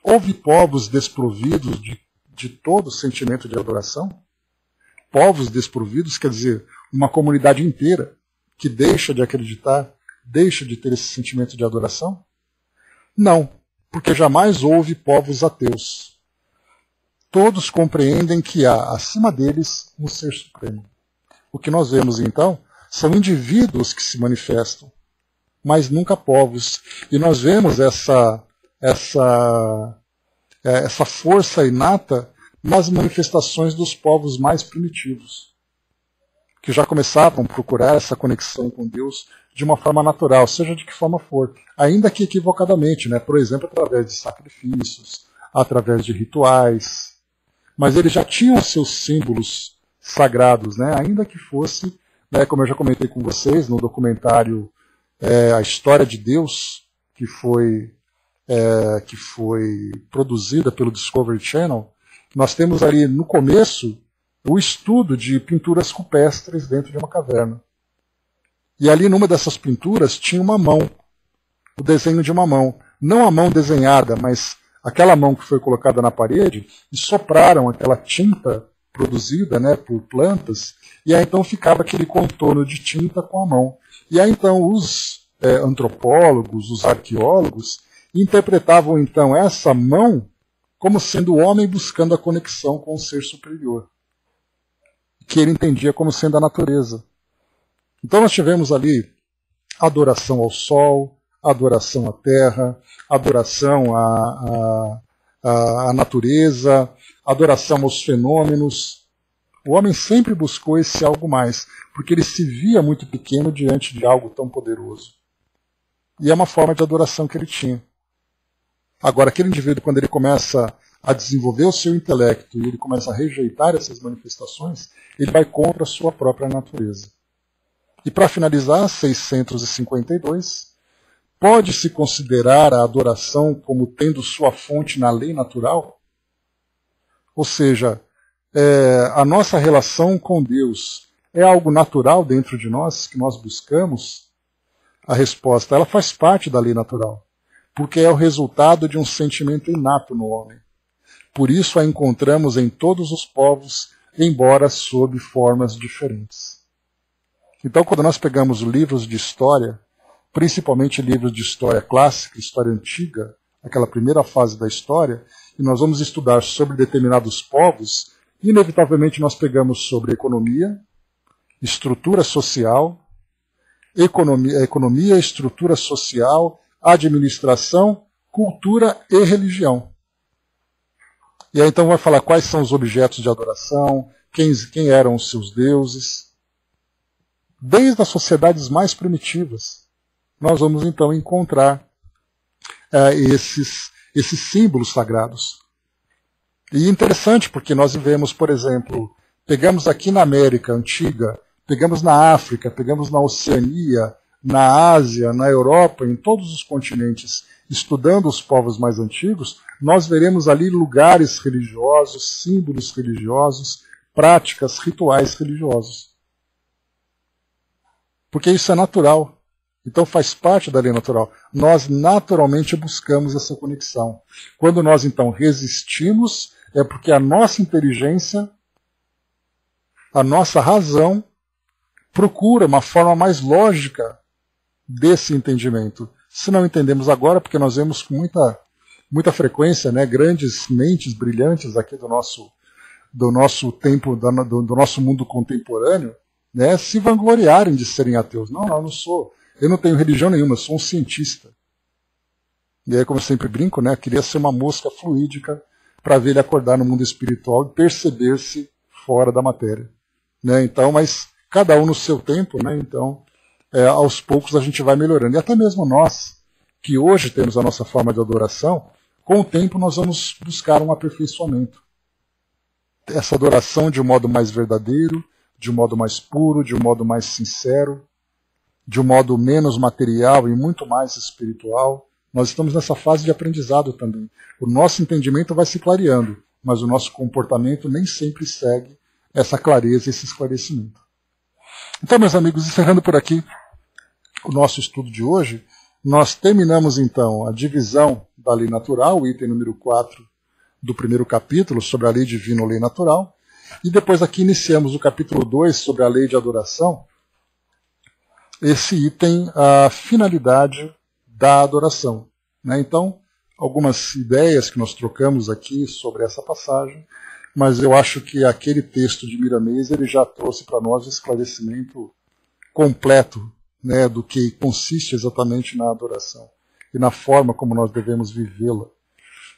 Houve povos desprovidos de todo sentimento de adoração? Povos desprovidos, quer dizer, uma comunidade inteira que deixa de acreditar, deixa de ter esse sentimento de adoração? Não, porque jamais houve povos ateus. Todos compreendem que há, acima deles, um ser supremo. O que nós vemos, então, são indivíduos que se manifestam, mas nunca povos. E nós vemos essa força inata nas manifestações dos povos mais primitivos, que já começavam a procurar essa conexão com Deus de uma forma natural, seja de que forma for, ainda que equivocadamente, né? Por exemplo, através de sacrifícios, através de rituais. Mas eles já tinham seus símbolos sagrados, né? Ainda que fosse, né, como eu já comentei com vocês no documentário A História de Deus, que foi produzida pelo Discovery Channel, nós temos ali no começo o estudo de pinturas rupestres dentro de uma caverna. E ali numa dessas pinturas tinha uma mão, o desenho de uma mão. Não a mão desenhada, mas aquela mão que foi colocada na parede, e sopraram aquela tinta produzida, né, por plantas, e aí então ficava aquele contorno de tinta com a mão. E aí então os antropólogos, os arqueólogos, interpretavam então essa mão como sendo o homem buscando a conexão com o ser superior, que ele entendia como sendo a natureza. Então nós tivemos ali adoração ao sol, adoração à terra, adoração à natureza, adoração aos fenômenos. O homem sempre buscou esse algo mais, porque ele se via muito pequeno diante de algo tão poderoso. E é uma forma de adoração que ele tinha. Agora, aquele indivíduo, quando ele começa a desenvolver o seu intelecto e ele começa a rejeitar essas manifestações, ele vai contra a sua própria natureza. E para finalizar, 652, pode-se considerar a adoração como tendo sua fonte na lei natural? Ou seja, a nossa relação com Deus é algo natural dentro de nós, que nós buscamos? A resposta, ela faz parte da lei natural, porque é o resultado de um sentimento inato no homem. Por isso a encontramos em todos os povos, embora sob formas diferentes. Então, quando nós pegamos livros de história, principalmente livros de história clássica, história antiga, aquela primeira fase da história, e nós vamos estudar sobre determinados povos, inevitavelmente nós pegamos sobre economia, estrutura social, economia, estrutura social, administração, cultura e religião. E aí então vai falar quais são os objetos de adoração, quem eram os seus deuses. Desde as sociedades mais primitivas, nós vamos então encontrar esses símbolos sagrados. E interessante porque nós vivemos, por exemplo, pegamos aqui na América Antiga, pegamos na África, pegamos na Oceania, na Ásia, na Europa, em todos os continentes, estudando os povos mais antigos, nós veremos ali lugares religiosos, símbolos religiosos, práticas, rituais religiosos. Porque isso é natural. Então faz parte da lei natural. Nós naturalmente buscamos essa conexão. Quando nós então resistimos, é porque a nossa inteligência, a nossa razão, procura uma forma mais lógica desse entendimento. Se não entendemos agora, porque nós vemos com muita frequência, né, grandes mentes brilhantes aqui do nosso tempo, do nosso mundo contemporâneo, né, se vangloriarem de serem ateus. Não, eu não sou. Eu não tenho religião nenhuma, eu sou um cientista. E aí, como eu sempre brinco, né, eu queria ser uma mosca fluídica para ver ele acordar no mundo espiritual e perceber-se fora da matéria. Né? Então, mas cada um no seu tempo, né? Então, aos poucos a gente vai melhorando. E até mesmo nós, que hoje temos a nossa forma de adoração, com o tempo nós vamos buscar um aperfeiçoamento. Essa adoração de um modo mais verdadeiro, de um modo mais puro, de um modo mais sincero, de um modo menos material e muito mais espiritual. Nós estamos nessa fase de aprendizado também. O nosso entendimento vai se clareando, mas o nosso comportamento nem sempre segue essa clareza, esse esclarecimento. Então, meus amigos, encerrando por aqui o nosso estudo de hoje, nós terminamos então a divisão da lei natural, o item número 4 do primeiro capítulo, sobre a lei divina ou lei natural, e depois aqui iniciamos o capítulo 2 sobre a lei de adoração, esse item, a finalidade da adoração. Né? Então, algumas ideias que nós trocamos aqui sobre essa passagem, mas eu acho que aquele texto de Miramês ele já trouxe para nós o esclarecimento completo, né, do que consiste exatamente na adoração e na forma como nós devemos vivê-la.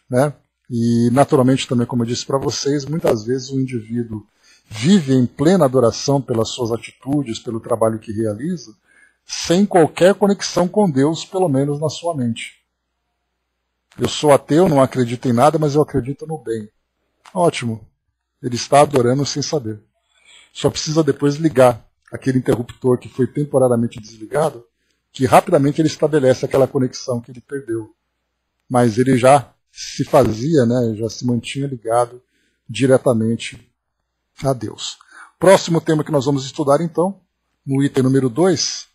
Né? E, naturalmente, também, como eu disse para vocês, muitas vezes o indivíduo vive em plena adoração pelas suas atitudes, pelo trabalho que realiza, sem qualquer conexão com Deus, pelo menos na sua mente. Eu sou ateu, não acredito em nada, mas eu acredito no bem. Ótimo. Ele está adorando sem saber. Só precisa depois ligar aquele interruptor que foi temporariamente desligado, que rapidamente ele estabelece aquela conexão que ele perdeu. Mas ele já se fazia, né, já se mantinha ligado diretamente a Deus. Próximo tema que nós vamos estudar, então, no item número 2,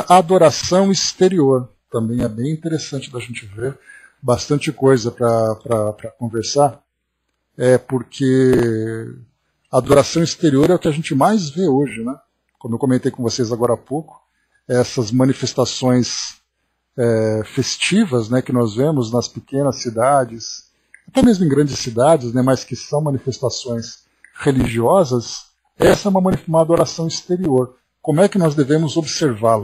a adoração exterior. Também é bem interessante da gente ver, bastante coisa para conversar, porque a adoração exterior é o que a gente mais vê hoje, né? Como eu comentei com vocês agora há pouco, essas manifestações festivas, né, que nós vemos nas pequenas cidades, até mesmo em grandes cidades, né, mas que são manifestações religiosas, essa é uma adoração exterior. Como é que nós devemos observá-la?